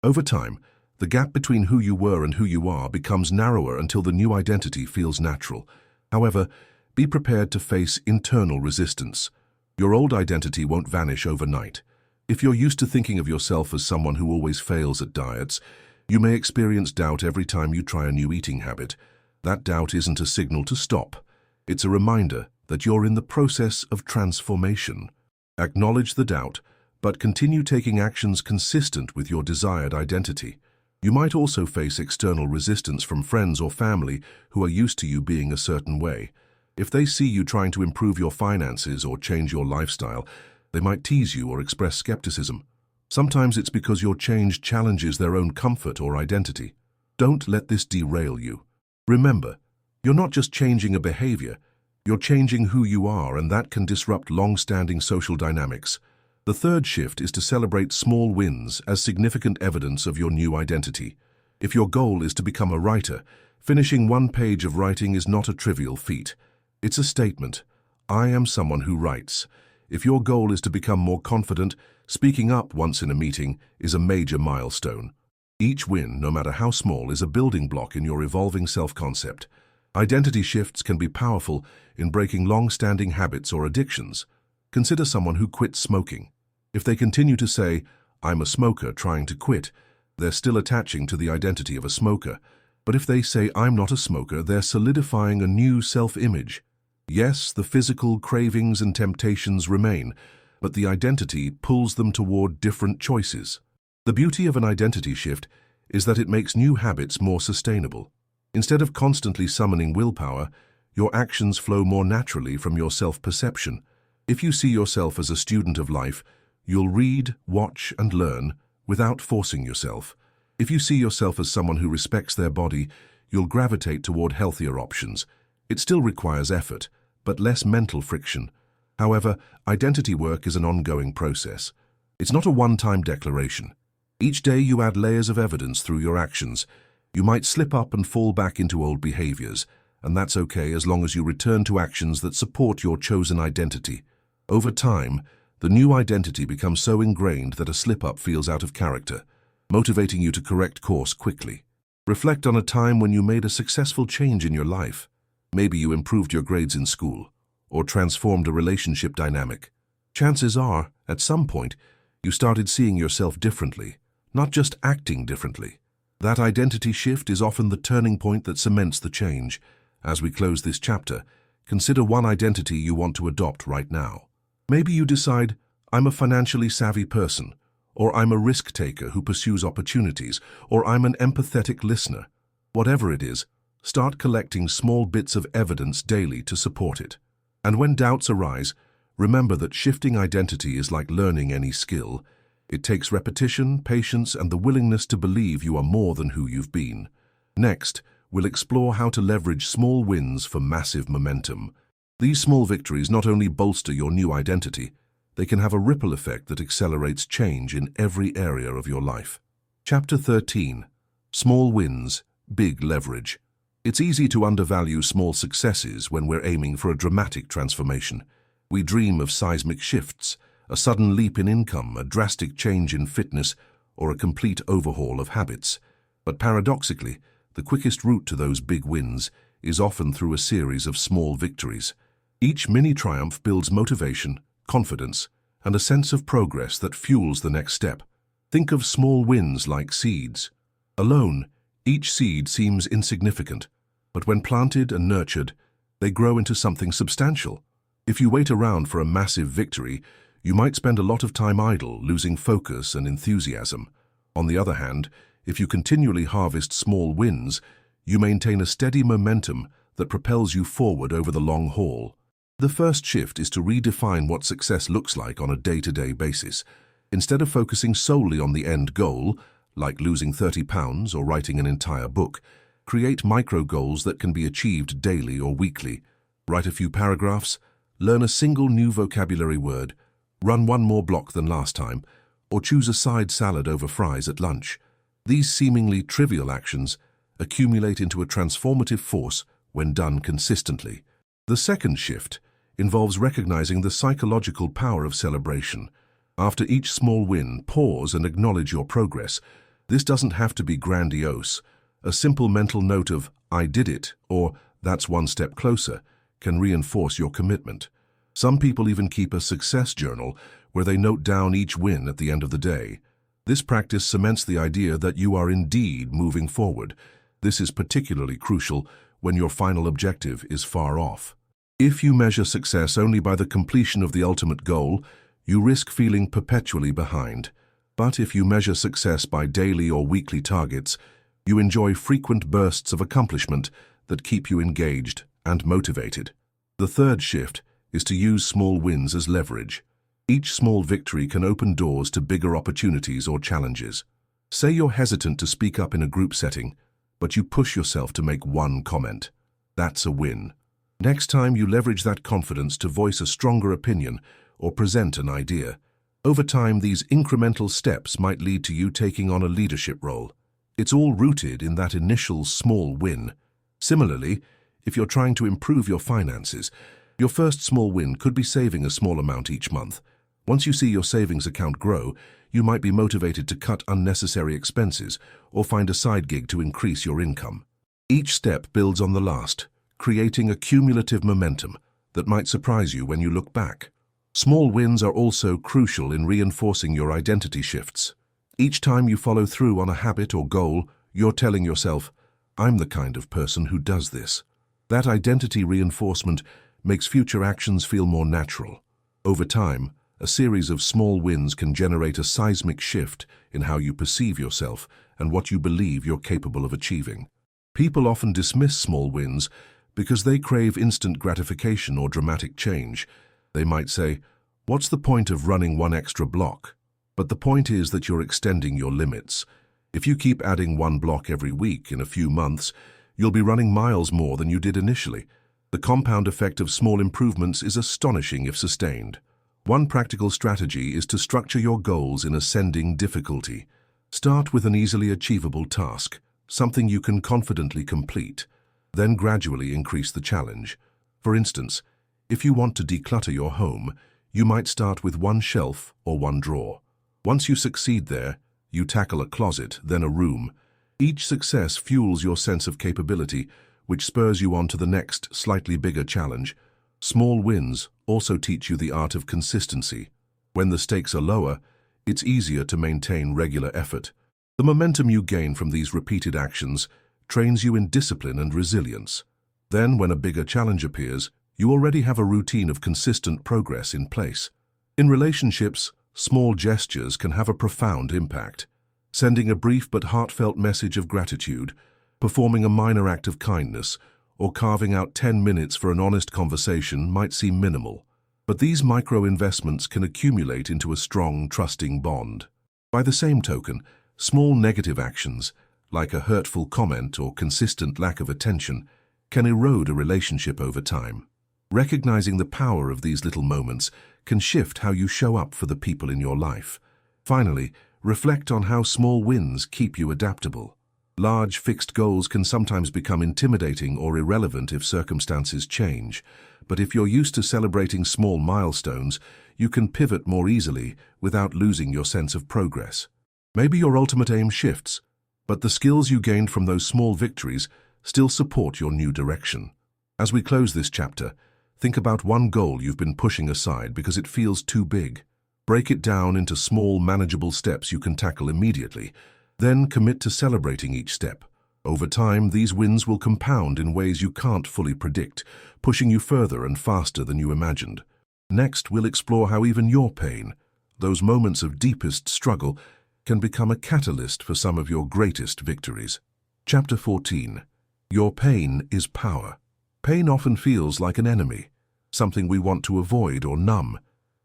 Over time, the gap between who you were and who you are becomes narrower until the new identity feels natural. However, be prepared to face internal resistance. Your old identity won't vanish overnight. If you're used to thinking of yourself as someone who always fails at diets, you may experience doubt every time you try a new eating habit. That doubt isn't a signal to stop. It's a reminder that you're in the process of transformation. Acknowledge the doubt, but continue taking actions consistent with your desired identity. You might also face external resistance from friends or family who are used to you being a certain way. If they see you trying to improve your finances or change your lifestyle, they might tease you or express skepticism. Sometimes it's because your change challenges their own comfort or identity. Don't let this derail you. Remember, you're not just changing a behavior, you're changing who you are, and that can disrupt long-standing social dynamics. The third shift is to celebrate small wins as significant evidence of your new identity. If your goal is to become a writer, finishing one page of writing is not a trivial feat. It's a statement. I am someone who writes. If your goal is to become more confident, speaking up once in a meeting is a major milestone. Each win, no matter how small, is a building block in your evolving self-concept. Identity shifts can be powerful in breaking long-standing habits or addictions. Consider someone who quit smoking. If they continue to say, "I'm a smoker trying to quit," they're still attaching to the identity of a smoker. But if they say, "I'm not a smoker," they're solidifying a new self-image. Yes, the physical cravings and temptations remain, but the identity pulls them toward different choices. The beauty of an identity shift is that it makes new habits more sustainable. Instead of constantly summoning willpower, your actions flow more naturally from your self-perception. If you see yourself as a student of life, you'll read, watch, and learn without forcing yourself. If you see yourself as someone who respects their body, you'll gravitate toward healthier options. It still requires effort, but less mental friction. However, identity work is an ongoing process. It's not a one-time declaration. Each day you add layers of evidence through your actions. You might slip up and fall back into old behaviors, and that's okay as long as you return to actions that support your chosen identity. Over time, the new identity becomes so ingrained that a slip-up feels out of character, motivating you to correct course quickly. Reflect on a time when you made a successful change in your life. Maybe you improved your grades in school, or transformed a relationship dynamic. Chances are, at some point, you started seeing yourself differently, not just acting differently. That identity shift is often the turning point that cements the change. As we close this chapter, consider one identity you want to adopt right now. Maybe you decide, "I'm a financially savvy person," or "I'm a risk taker who pursues opportunities," or "I'm an empathetic listener." Whatever it is, start collecting small bits of evidence daily to support it. And when doubts arise, remember that shifting identity is like learning any skill. It takes repetition, patience, and the willingness to believe you are more than who you've been. Next, we'll explore how to leverage small wins for massive momentum. These small victories not only bolster your new identity, they can have a ripple effect that accelerates change in every area of your life. Chapter 13. Small Wins, Big Leverage. It's easy to undervalue small successes when we're aiming for a dramatic transformation. We dream of seismic shifts, a sudden leap in income, a drastic change in fitness, or a complete overhaul of habits. But paradoxically, the quickest route to those big wins is often through a series of small victories. Each mini-triumph builds motivation, confidence, and a sense of progress that fuels the next step. Think of small wins like seeds. Alone, each seed seems insignificant, but when planted and nurtured, they grow into something substantial. If you wait around for a massive victory, you might spend a lot of time idle, losing focus and enthusiasm. On the other hand, if you continually harvest small wins, you maintain a steady momentum that propels you forward over the long haul. The first shift is to redefine what success looks like on a day-to-day basis. Instead of focusing solely on the end goal, like losing 30 pounds or writing an entire book, create micro goals that can be achieved daily or weekly. Write a few paragraphs, learn a single new vocabulary word, run one more block than last time, or choose a side salad over fries at lunch. These seemingly trivial actions accumulate into a transformative force when done consistently. The second shift involves recognizing the psychological power of celebration. After each small win, pause and acknowledge your progress. This doesn't have to be grandiose. A simple mental note of, "I did it," or "that's one step closer," can reinforce your commitment. Some people even keep a success journal where they note down each win at the end of the day. This practice cements the idea that you are indeed moving forward. This is particularly crucial when your final objective is far off. If you measure success only by the completion of the ultimate goal, you risk feeling perpetually behind. But if you measure success by daily or weekly targets, you enjoy frequent bursts of accomplishment that keep you engaged and motivated. The third shift is to use small wins as leverage. Each small victory can open doors to bigger opportunities or challenges. Say you're hesitant to speak up in a group setting, but you push yourself to make one comment. That's a win. Next time you leverage that confidence to voice a stronger opinion or present an idea. Over time, these incremental steps might lead to you taking on a leadership role. It's all rooted in that initial small win. Similarly, if you're trying to improve your finances, your first small win could be saving a small amount each month. Once you see your savings account grow, you might be motivated to cut unnecessary expenses or find a side gig to increase your income. Each step builds on the last, creating a cumulative momentum that might surprise you when you look back. Small wins are also crucial in reinforcing your identity shifts. Each time you follow through on a habit or goal, you're telling yourself, "I'm the kind of person who does this." That identity reinforcement makes future actions feel more natural. Over time, a series of small wins can generate a seismic shift in how you perceive yourself and what you believe you're capable of achieving. People often dismiss small wins because they crave instant gratification or dramatic change. They might say, "What's the point of running one extra block?" But the point is that you're extending your limits. If you keep adding one block every week, in a few months, you'll be running miles more than you did initially. The compound effect of small improvements is astonishing if sustained. One practical strategy is to structure your goals in ascending difficulty. Start with an easily achievable task, something you can confidently complete. Then gradually increase the challenge. For instance, if you want to declutter your home, you might start with one shelf or one drawer. Once you succeed there, you tackle a closet, then a room. Each success fuels your sense of capability, which spurs you on to the next, slightly bigger challenge. Small wins also teach you the art of consistency. When the stakes are lower, it's easier to maintain regular effort. The momentum you gain from these repeated actions trains you in discipline and resilience. Then, when a bigger challenge appears, you already have a routine of consistent progress in place. In relationships, small gestures can have a profound impact. Sending a brief but heartfelt message of gratitude, performing a minor act of kindness, or carving out 10 minutes for an honest conversation might seem minimal. But these micro-investments can accumulate into a strong, trusting bond. By the same token, small negative actions, like a hurtful comment or consistent lack of attention, can erode a relationship over time. Recognizing the power of these little moments can shift how you show up for the people in your life. Finally, reflect on how small wins keep you adaptable. Large, fixed goals can sometimes become intimidating or irrelevant if circumstances change, but if you're used to celebrating small milestones, you can pivot more easily without losing your sense of progress. Maybe your ultimate aim shifts, but the skills you gained from those small victories still support your new direction. As we close this chapter, think about one goal you've been pushing aside because it feels too big. Break it down into small, manageable steps you can tackle immediately. Then commit to celebrating each step. Over time, these wins will compound in ways you can't fully predict, pushing you further and faster than you imagined. Next, we'll explore how even your pain, those moments of deepest struggle, can become a catalyst for some of your greatest victories. Chapter 14. Your pain is power. Pain often feels like an enemy, something we want to avoid or numb.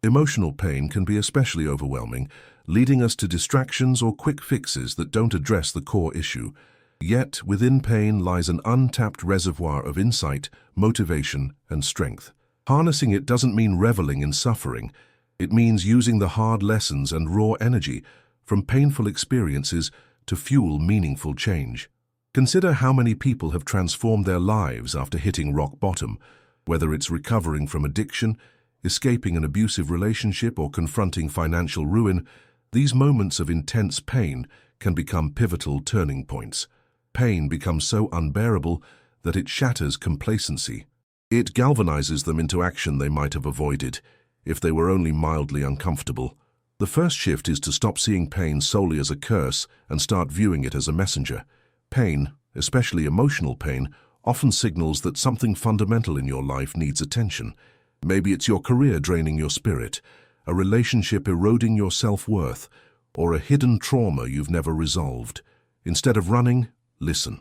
Emotional pain can be especially overwhelming, leading us to distractions or quick fixes that don't address the core issue. Yet, within pain lies an untapped reservoir of insight, motivation, and strength. Harnessing it doesn't mean reveling in suffering. It means using the hard lessons and raw energy from painful experiences to fuel meaningful change. Consider how many people have transformed their lives after hitting rock bottom, whether it's recovering from addiction, escaping an abusive relationship, or confronting financial ruin. These moments of intense pain can become pivotal turning points. Pain becomes so unbearable that it shatters complacency. It galvanizes them into action they might have avoided if they were only mildly uncomfortable. The first shift is to stop seeing pain solely as a curse and start viewing it as a messenger. Pain, especially emotional pain, often signals that something fundamental in your life needs attention. Maybe it's your career draining your spirit, a relationship eroding your self-worth, or a hidden trauma you've never resolved. Instead of running, listen.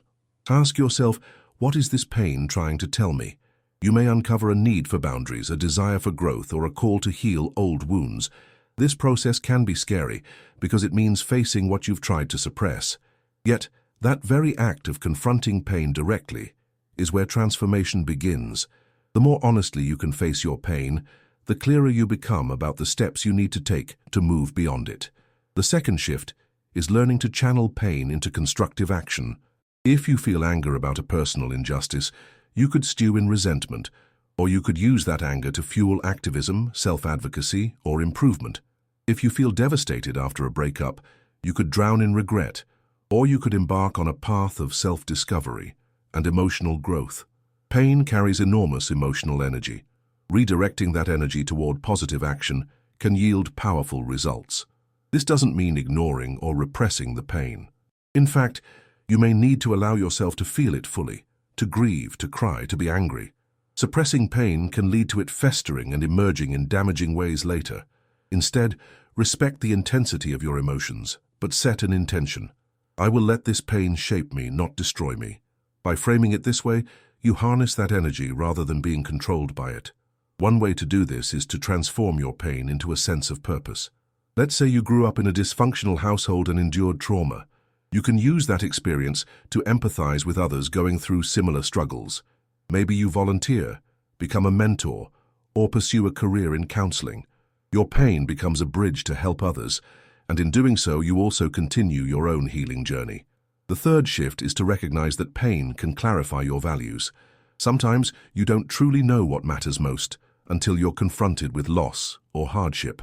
Ask yourself, what is this pain trying to tell me? You may uncover a need for boundaries, a desire for growth, or a call to heal old wounds. This process can be scary because it means facing what you've tried to suppress. Yet, that very act of confronting pain directly is where transformation begins. The more honestly you can face your pain, the clearer you become about the steps you need to take to move beyond it. The second shift is learning to channel pain into constructive action. If you feel anger about a personal injustice, you could stew in resentment, or you could use that anger to fuel activism, self-advocacy, or improvement. If you feel devastated after a breakup, you could drown in regret, or you could embark on a path of self-discovery and emotional growth. Pain carries enormous emotional energy. Redirecting that energy toward positive action can yield powerful results. This doesn't mean ignoring or repressing the pain. In fact, you may need to allow yourself to feel it fully, to grieve, to cry, to be angry. Suppressing pain can lead to it festering and emerging in damaging ways later. Instead, respect the intensity of your emotions, but set an intention. I will let this pain shape me, not destroy me. By framing it this way, you harness that energy rather than being controlled by it. One way to do this is to transform your pain into a sense of purpose. Let's say you grew up in a dysfunctional household and endured trauma. You can use that experience to empathize with others going through similar struggles. Maybe you volunteer, become a mentor, or pursue a career in counseling. Your pain becomes a bridge to help others, and in doing so, you also continue your own healing journey. The third shift is to recognize that pain can clarify your values. Sometimes you don't truly know what matters most until you're confronted with loss or hardship.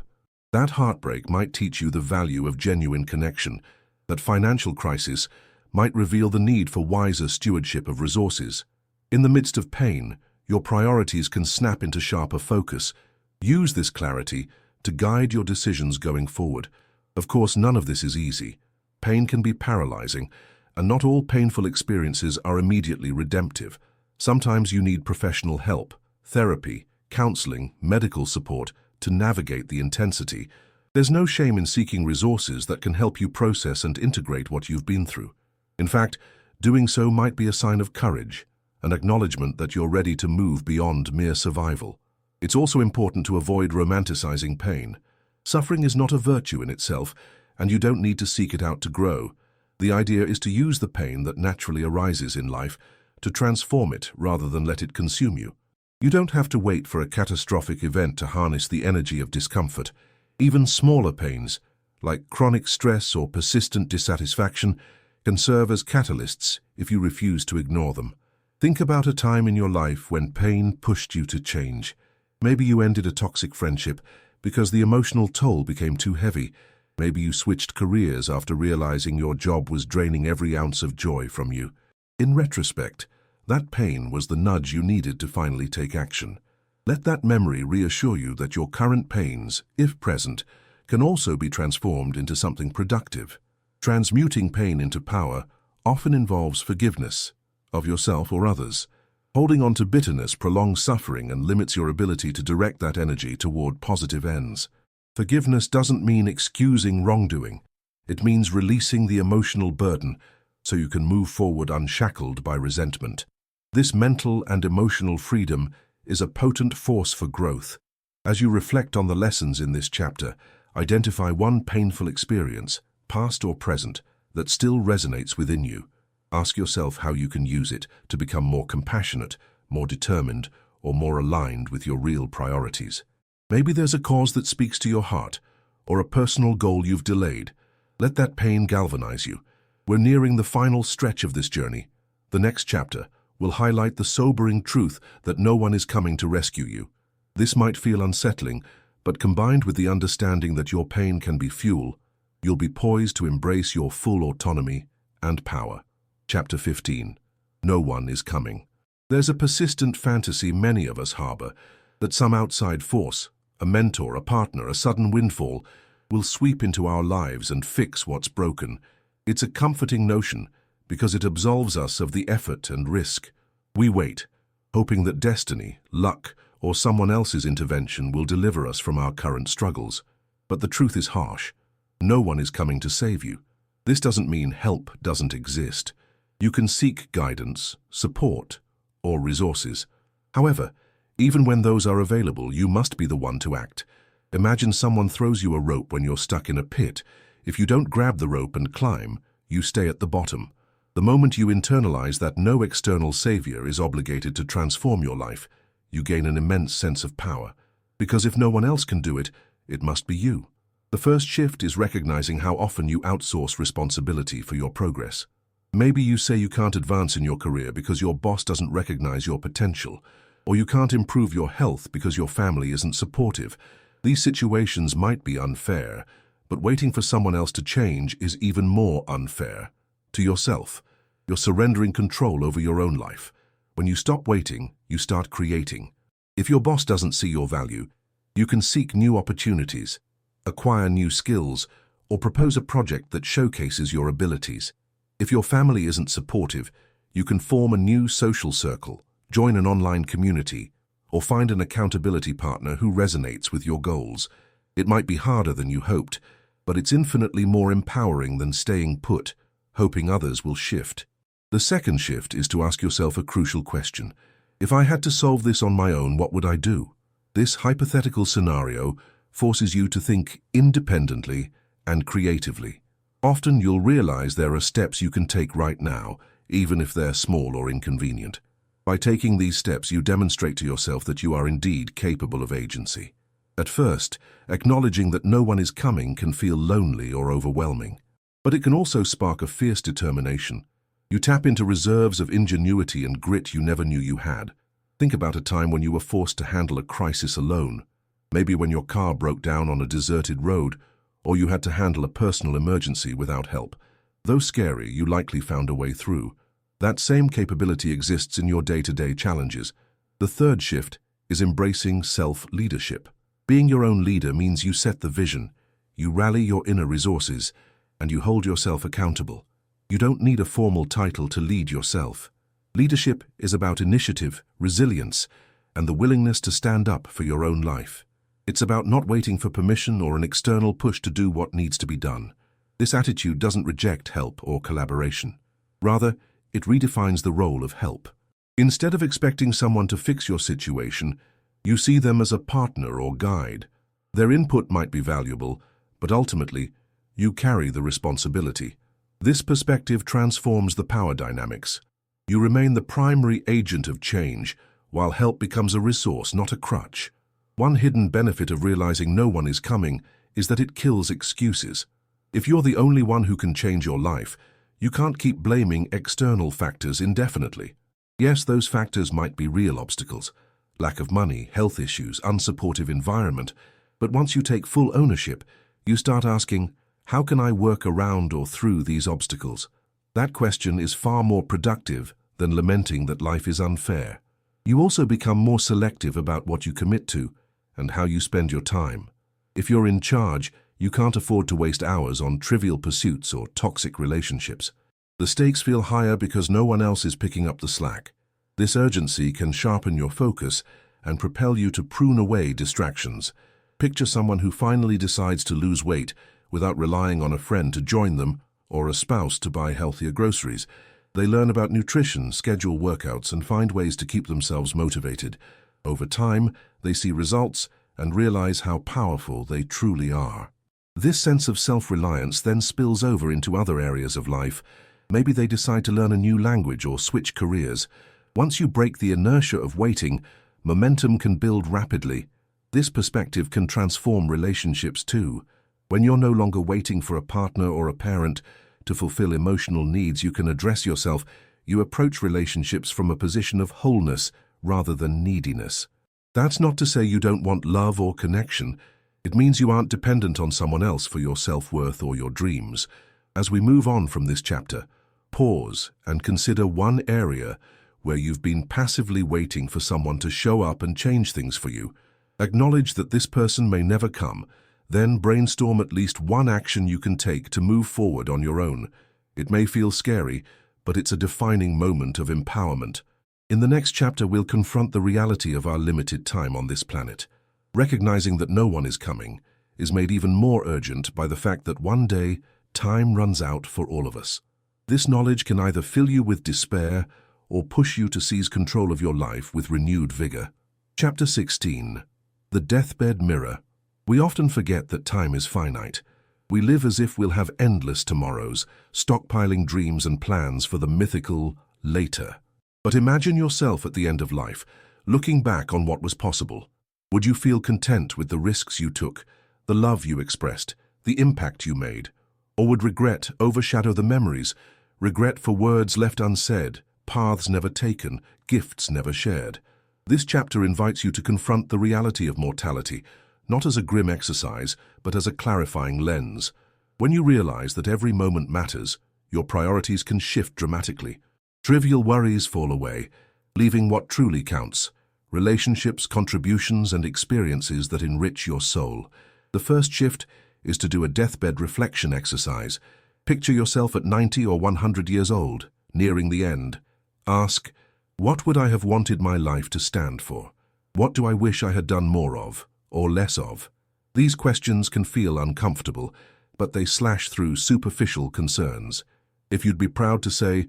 That heartbreak might teach you the value of genuine connection. That financial crisis might reveal the need for wiser stewardship of resources. In the midst of pain, your priorities can snap into sharper focus. Use this clarity to guide your decisions going forward. Of course, none of this is easy. Pain can be paralyzing, and not all painful experiences are immediately redemptive. Sometimes you need professional help, therapy, counseling, medical support to navigate the intensity. There's no shame in seeking resources that can help you process and integrate what you've been through. In fact, doing so might be a sign of courage, an acknowledgement that you're ready to move beyond mere survival. It's also important to avoid romanticizing pain. Suffering is not a virtue in itself, and you don't need to seek it out to grow. The idea is to use the pain that naturally arises in life to transform it rather than let it consume you. You don't have to wait for a catastrophic event to harness the energy of discomfort. Even smaller pains, like chronic stress or persistent dissatisfaction, can serve as catalysts if you refuse to ignore them. Think about a time in your life when pain pushed you to change. Maybe you ended a toxic friendship because the emotional toll became too heavy. Maybe you switched careers after realizing your job was draining every ounce of joy from you. In retrospect, that pain was the nudge you needed to finally take action. Let that memory reassure you that your current pains, if present, can also be transformed into something productive. Transmuting pain into power often involves forgiveness of yourself or others. Holding on to bitterness prolongs suffering and limits your ability to direct that energy toward positive ends. Forgiveness doesn't mean excusing wrongdoing. It means releasing the emotional burden so you can move forward unshackled by resentment. This mental and emotional freedom is a potent force for growth. As you reflect on the lessons in this chapter, identify one painful experience, past or present, that still resonates within you. Ask yourself how you can use it to become more compassionate, more determined, or more aligned with your real priorities. Maybe there's a cause that speaks to your heart, or a personal goal you've delayed. Let that pain galvanize you. We're nearing the final stretch of this journey. The next chapter will highlight the sobering truth that no one is coming to rescue you. This might feel unsettling, but combined with the understanding that your pain can be fuel, you'll be poised to embrace your full autonomy and power. Chapter 15. No one is coming. There's a persistent fantasy many of us harbor that some outside force, a mentor, a partner, a sudden windfall, will sweep into our lives and fix what's broken. It's a comforting notion because it absolves us of the effort and risk. We wait, hoping that destiny, luck, or someone else's intervention will deliver us from our current struggles. But the truth is harsh. No one is coming to save you. This doesn't mean help doesn't exist. You can seek guidance, support, or resources. However, even when those are available, you must be the one to act. Imagine someone throws you a rope when you're stuck in a pit. If you don't grab the rope and climb, you stay at the bottom. The moment you internalize that no external savior is obligated to transform your life, you gain an immense sense of power. Because if no one else can do it, it must be you. The first shift is recognizing how often you outsource responsibility for your progress. Maybe you say you can't advance in your career because your boss doesn't recognize your potential, or you can't improve your health because your family isn't supportive. These situations might be unfair, but waiting for someone else to change is even more unfair. To yourself, you're surrendering control over your own life. When you stop waiting, you start creating. If your boss doesn't see your value, you can seek new opportunities, acquire new skills, or propose a project that showcases your abilities. If your family isn't supportive, you can form a new social circle, join an online community, or find an accountability partner who resonates with your goals. It might be harder than you hoped, but it's infinitely more empowering than staying put, hoping others will shift. The second shift is to ask yourself a crucial question. If I had to solve this on my own, what would I do? This hypothetical scenario forces you to think independently and creatively. Often you'll realize there are steps you can take right now, even if they're small or inconvenient. By taking these steps, you demonstrate to yourself that you are indeed capable of agency. At first, acknowledging that no one is coming can feel lonely or overwhelming. But it can also spark a fierce determination. You tap into reserves of ingenuity and grit you never knew you had. Think about a time when you were forced to handle a crisis alone. Maybe when your car broke down on a deserted road, or you had to handle a personal emergency without help. Though scary, you likely found a way through. That same capability exists in your day-to-day challenges. The third shift is embracing self-leadership. Being your own leader means you set the vision, you rally your inner resources, and you hold yourself accountable. You don't need a formal title to lead yourself. Leadership is about initiative, resilience, and the willingness to stand up for your own life. It's about not waiting for permission or an external push to do what needs to be done. This attitude doesn't reject help or collaboration. Rather, it redefines the role of help. Instead of expecting someone to fix your situation, you see them as a partner or guide. Their input might be valuable, but ultimately, you carry the responsibility. This perspective transforms the power dynamics. You remain the primary agent of change, while help becomes a resource, not a crutch. One hidden benefit of realizing no one is coming is that it kills excuses. If you're the only one who can change your life, you can't keep blaming external factors indefinitely. Yes, those factors might be real obstacles. Lack of money, health issues, unsupportive environment. But once you take full ownership, you start asking, how can I work around or through these obstacles? That question is far more productive than lamenting that life is unfair. You also become more selective about what you commit to and how you spend your time. If you're in charge, you can't afford to waste hours on trivial pursuits or toxic relationships. The stakes feel higher because no one else is picking up the slack. This urgency can sharpen your focus and propel you to prune away distractions. Picture someone who finally decides to lose weight without relying on a friend to join them or a spouse to buy healthier groceries. They learn about nutrition, schedule workouts, and find ways to keep themselves motivated. Over time, they see results and realize how powerful they truly are. This sense of self-reliance then spills over into other areas of life. Maybe they decide to learn a new language or switch careers. Once you break the inertia of waiting, Momentum can build rapidly. This perspective can transform relationships too. When you're no longer waiting for a partner or a parent to fulfill emotional needs, you can address yourself. You approach relationships from a position of wholeness rather than neediness. That's not to say you don't want love or connection. It means you aren't dependent on someone else for your self-worth or your dreams. As we move on from this chapter, pause and consider one area where you've been passively waiting for someone to show up and change things for you. Acknowledge that this person may never come, then brainstorm at least one action you can take to move forward on your own. It may feel scary, but it's a defining moment of empowerment. In the next chapter, we'll confront the reality of our limited time on this planet. Recognizing that no one is coming is made even more urgent by the fact that one day, time runs out for all of us. This knowledge can either fill you with despair or push you to seize control of your life with renewed vigor. Chapter 16. The Deathbed Mirror. We often forget that time is finite. We live as if we'll have endless tomorrows, stockpiling dreams and plans for the mythical later. But imagine yourself at the end of life, looking back on what was possible. Would you feel content with the risks you took, the love you expressed, the impact you made? Or would regret overshadow the memories, regret for words left unsaid, paths never taken, gifts never shared? This chapter invites you to confront the reality of mortality, not as a grim exercise, but as a clarifying lens. When you realize that every moment matters, your priorities can shift dramatically. Trivial worries fall away, leaving what truly counts: relationships, contributions, and experiences that enrich your soul. The first shift is to do a deathbed reflection exercise. Picture yourself at 90 or 100 years old, nearing the end. Ask, what would I have wanted my life to stand for? What do I wish I had done more of, or less of? These questions can feel uncomfortable, but they slash through superficial concerns. If you'd be proud to say,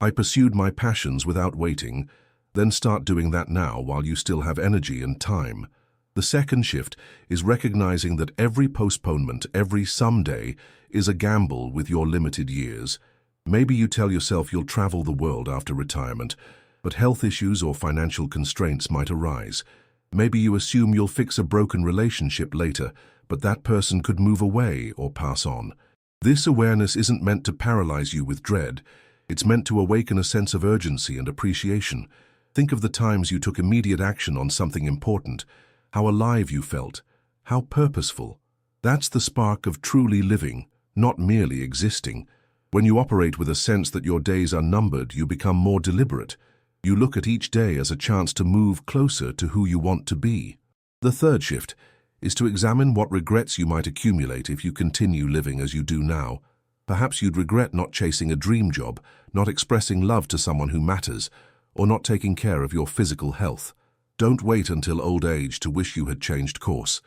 I pursued my passions without waiting, then start doing that now while you still have energy and time. The second shift is recognizing that every postponement, every someday, is a gamble with your limited years. Maybe you tell yourself you'll travel the world after retirement, but health issues or financial constraints might arise. Maybe you assume you'll fix a broken relationship later, but that person could move away or pass on. This awareness isn't meant to paralyze you with dread. It's meant to awaken a sense of urgency and appreciation. Think of the times you took immediate action on something important, how alive you felt, how purposeful. That's the spark of truly living, not merely existing. When you operate with a sense that your days are numbered, you become more deliberate. You look at each day as a chance to move closer to who you want to be. The third shift is to examine what regrets you might accumulate if you continue living as you do now. Perhaps you'd regret not chasing a dream job, not expressing love to someone who matters, or not taking care of your physical health. Don't wait until old age to wish you had changed course.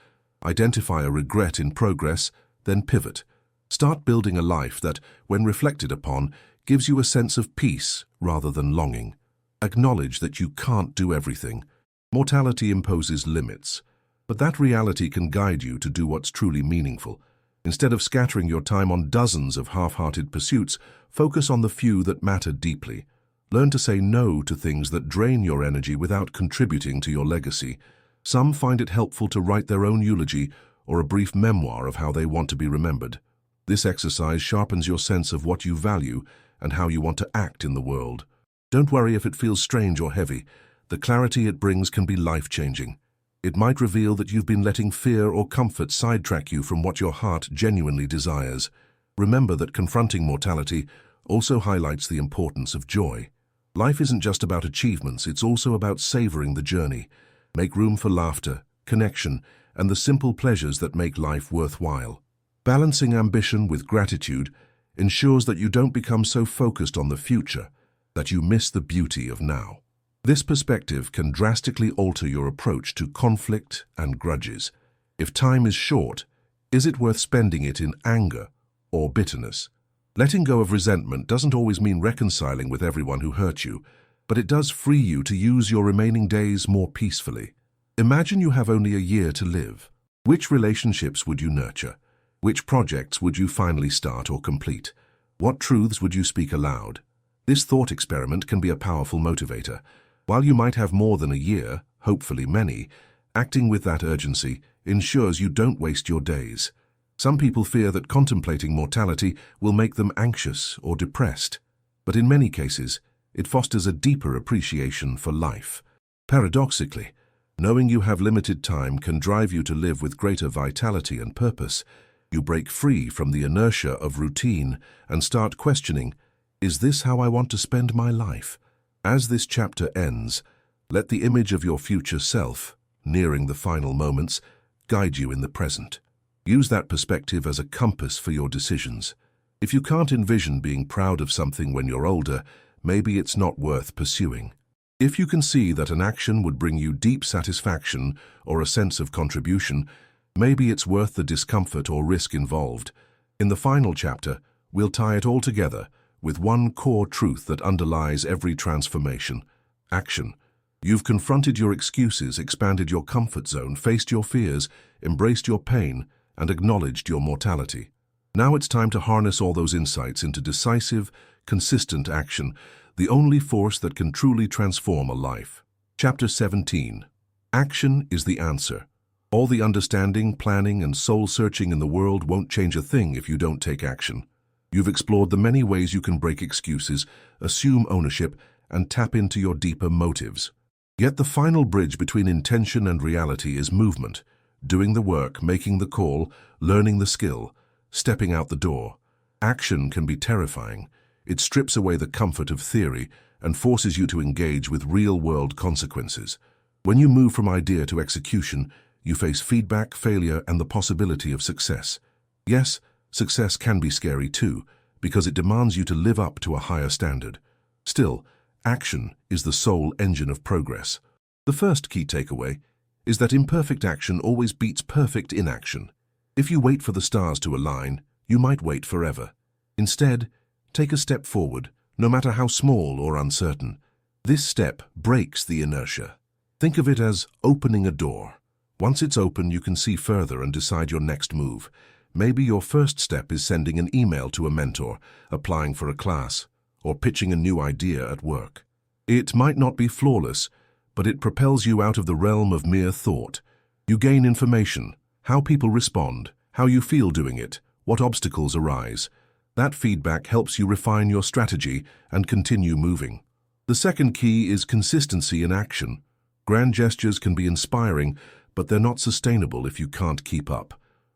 Identify a regret in progress, then pivot. Start building a life that, when reflected upon, gives you a sense of peace rather than longing. Acknowledge that you can't do everything. Mortality imposes limits, but that reality can guide you to do what's truly meaningful. Instead of scattering your time on dozens of half-hearted pursuits, focus on the few that matter deeply. Learn to say no to things that drain your energy without contributing to your legacy. Some find it helpful to write their own eulogy or a brief memoir of how they want to be remembered. This exercise sharpens your sense of what you value and how you want to act in the world. Don't worry if it feels strange or heavy. The clarity it brings can be life-changing. It might reveal that you've been letting fear or comfort sidetrack you from what your heart genuinely desires. Remember that confronting mortality also highlights the importance of joy. Life isn't just about achievements, it's also about savoring the journey. Make room for laughter, connection, and the simple pleasures that make life worthwhile. Balancing ambition with gratitude ensures that you don't become so focused on the future that you miss the beauty of now. This perspective can drastically alter your approach to conflict and grudges. If time is short, is it worth spending it in anger or bitterness? Letting go of resentment doesn't always mean reconciling with everyone who hurt you, but it does free you to use your remaining days more peacefully. Imagine you have only a year to live. Which relationships would you nurture? Which projects would you finally start or complete? What truths would you speak aloud? This thought experiment can be a powerful motivator. While you might have more than a year, hopefully many, acting with that urgency ensures you don't waste your days. Some people fear that contemplating mortality will make them anxious or depressed, but in many cases, it fosters a deeper appreciation for life. Paradoxically, knowing you have limited time can drive you to live with greater vitality and purpose. You break free from the inertia of routine and start questioning, is this how I want to spend my life? As this chapter ends, let the image of your future self, nearing the final moments, guide you in the present. Use that perspective as a compass for your decisions. If you can't envision being proud of something when you're older, maybe it's not worth pursuing. If you can see that an action would bring you deep satisfaction or a sense of contribution, maybe it's worth the discomfort or risk involved. In the final chapter, we'll tie it all together with one core truth that underlies every transformation: action. You've confronted your excuses, expanded your comfort zone, faced your fears, embraced your pain, and acknowledged your mortality. Now it's time to harness all those insights into decisive, consistent action, the only force that can truly transform a life. Chapter 17. Action is the answer. All the understanding, planning, and soul-searching in the world won't change a thing if you don't take action. You've explored the many ways you can break excuses, assume ownership, and tap into your deeper motives. Yet the final bridge between intention and reality is movement. Doing the work, making the call, learning the skill, stepping out the door. Action can be terrifying. It strips away the comfort of theory and forces you to engage with real-world consequences. When you move from idea to execution, you face feedback, failure, and the possibility of success. Yes, success can be scary too, because it demands you to live up to a higher standard. Still, action is the sole engine of progress. The first key takeaway is that imperfect action always beats perfect inaction. If you wait for the stars to align, you might wait forever. Instead, take a step forward, no matter how small or uncertain. This step breaks the inertia. Think of it as opening a door. Once it's open, you can see further and decide your next move. Maybe your first step is sending an email to a mentor, applying for a class, or pitching a new idea at work. It might not be flawless, but it propels you out of the realm of mere thought. You gain information, how people respond, how you feel doing it, what obstacles arise. That feedback helps you refine your strategy and continue moving. The second key is consistency in action. Grand gestures can be inspiring, but they're not sustainable if you can't keep up.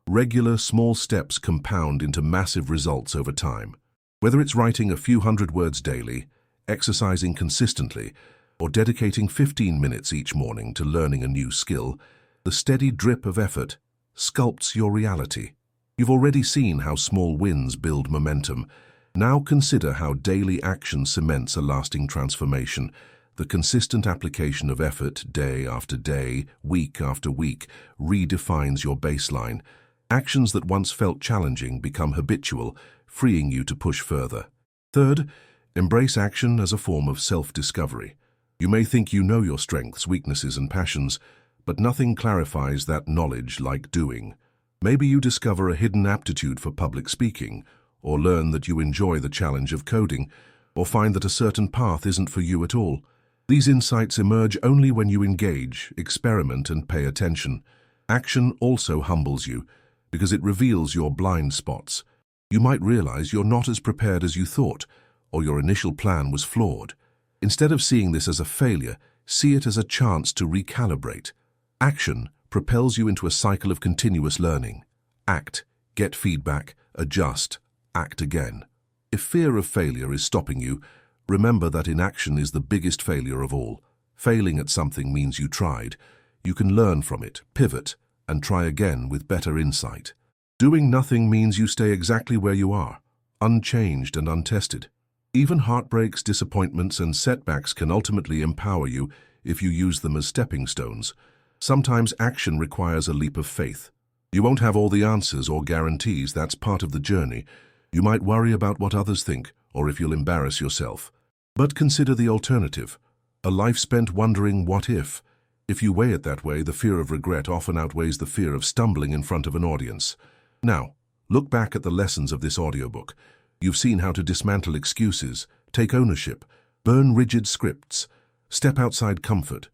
Regular, small steps compound into massive results over time. Whether it's writing a few hundred words daily, exercising consistently, or dedicating 15 minutes each morning to learning a new skill, the steady drip of effort sculpts your reality. You've already seen how small wins build momentum. Now consider how daily action cements a lasting transformation. The consistent application of effort day after day, week after week, redefines your baseline. Actions that once felt challenging become habitual, freeing you to push further. Third, embrace action as a form of self-discovery. You may think you know your strengths, weaknesses, and passions, but nothing clarifies that knowledge like doing. Maybe you discover a hidden aptitude for public speaking, or learn that you enjoy the challenge of coding, or find that a certain path isn't for you at all. These insights emerge only when you engage, experiment, and pay attention. Action also humbles you, because it reveals your blind spots. You might realize you're not as prepared as you thought, or your initial plan was flawed. Instead of seeing this as a failure, see it as a chance to recalibrate. Action propels you into a cycle of continuous learning. Act, get feedback, adjust, act again. If fear of failure is stopping you, remember that inaction is the biggest failure of all. Failing at something means you tried. You can learn from it, pivot, and try again with better insight. Doing nothing means you stay exactly where you are, unchanged and untested. Even heartbreaks, disappointments, and setbacks can ultimately empower you if you use them as stepping stones. Sometimes action requires a leap of faith. You won't have all the answers or guarantees. That's part of the journey. You might worry about what others think, or if you'll embarrass yourself. But consider the alternative, a life spent wondering what if. If you weigh it that way, the fear of regret often outweighs the fear of stumbling in front of an audience. Now, look back at the lessons of this audiobook. You've seen how to dismantle excuses, take ownership, burn rigid scripts, step outside comfort.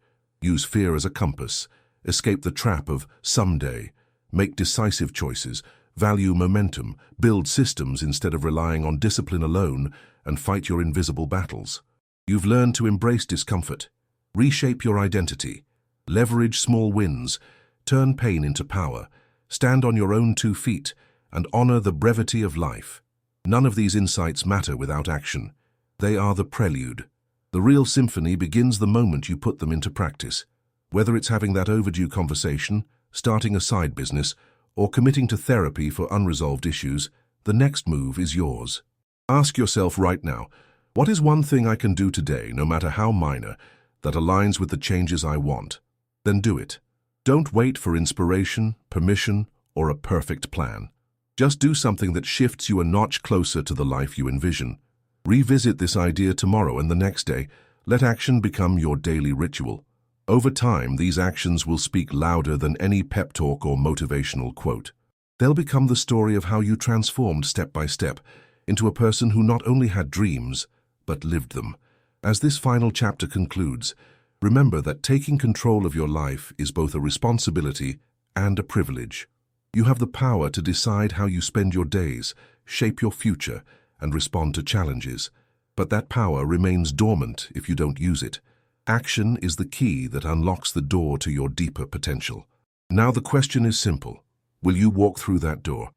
Use fear as a compass. Escape the trap of someday. Make decisive choices. Value momentum. Build systems instead of relying on discipline alone, and fight your invisible battles. You've learned to embrace discomfort. Reshape your identity. Leverage small wins. Turn pain into power. Stand on your own 2 feet and honor the brevity of life. None of these insights matter without action. They are the prelude. The real symphony begins the moment you put them into practice. Whether it's having that overdue conversation, starting a side business, or committing to therapy for unresolved issues, the next move is yours. Ask yourself right now, what is one thing I can do today, no matter how minor, that aligns with the changes I want? Then do it. Don't wait for inspiration, permission, or a perfect plan. Just do something that shifts you a notch closer to the life you envision. Revisit this idea tomorrow and the next day. Let action become your daily ritual. Over time, these actions will speak louder than any pep talk or motivational quote. They'll become the story of how you transformed step by step into a person who not only had dreams, but lived them. As this final chapter concludes, remember that taking control of your life is both a responsibility and a privilege. You have the power to decide how you spend your days, shape your future, and respond to challenges. But that power remains dormant if you don't use it. Action is the key that unlocks the door to your deeper potential. Now the question is simple. Will you walk through that door?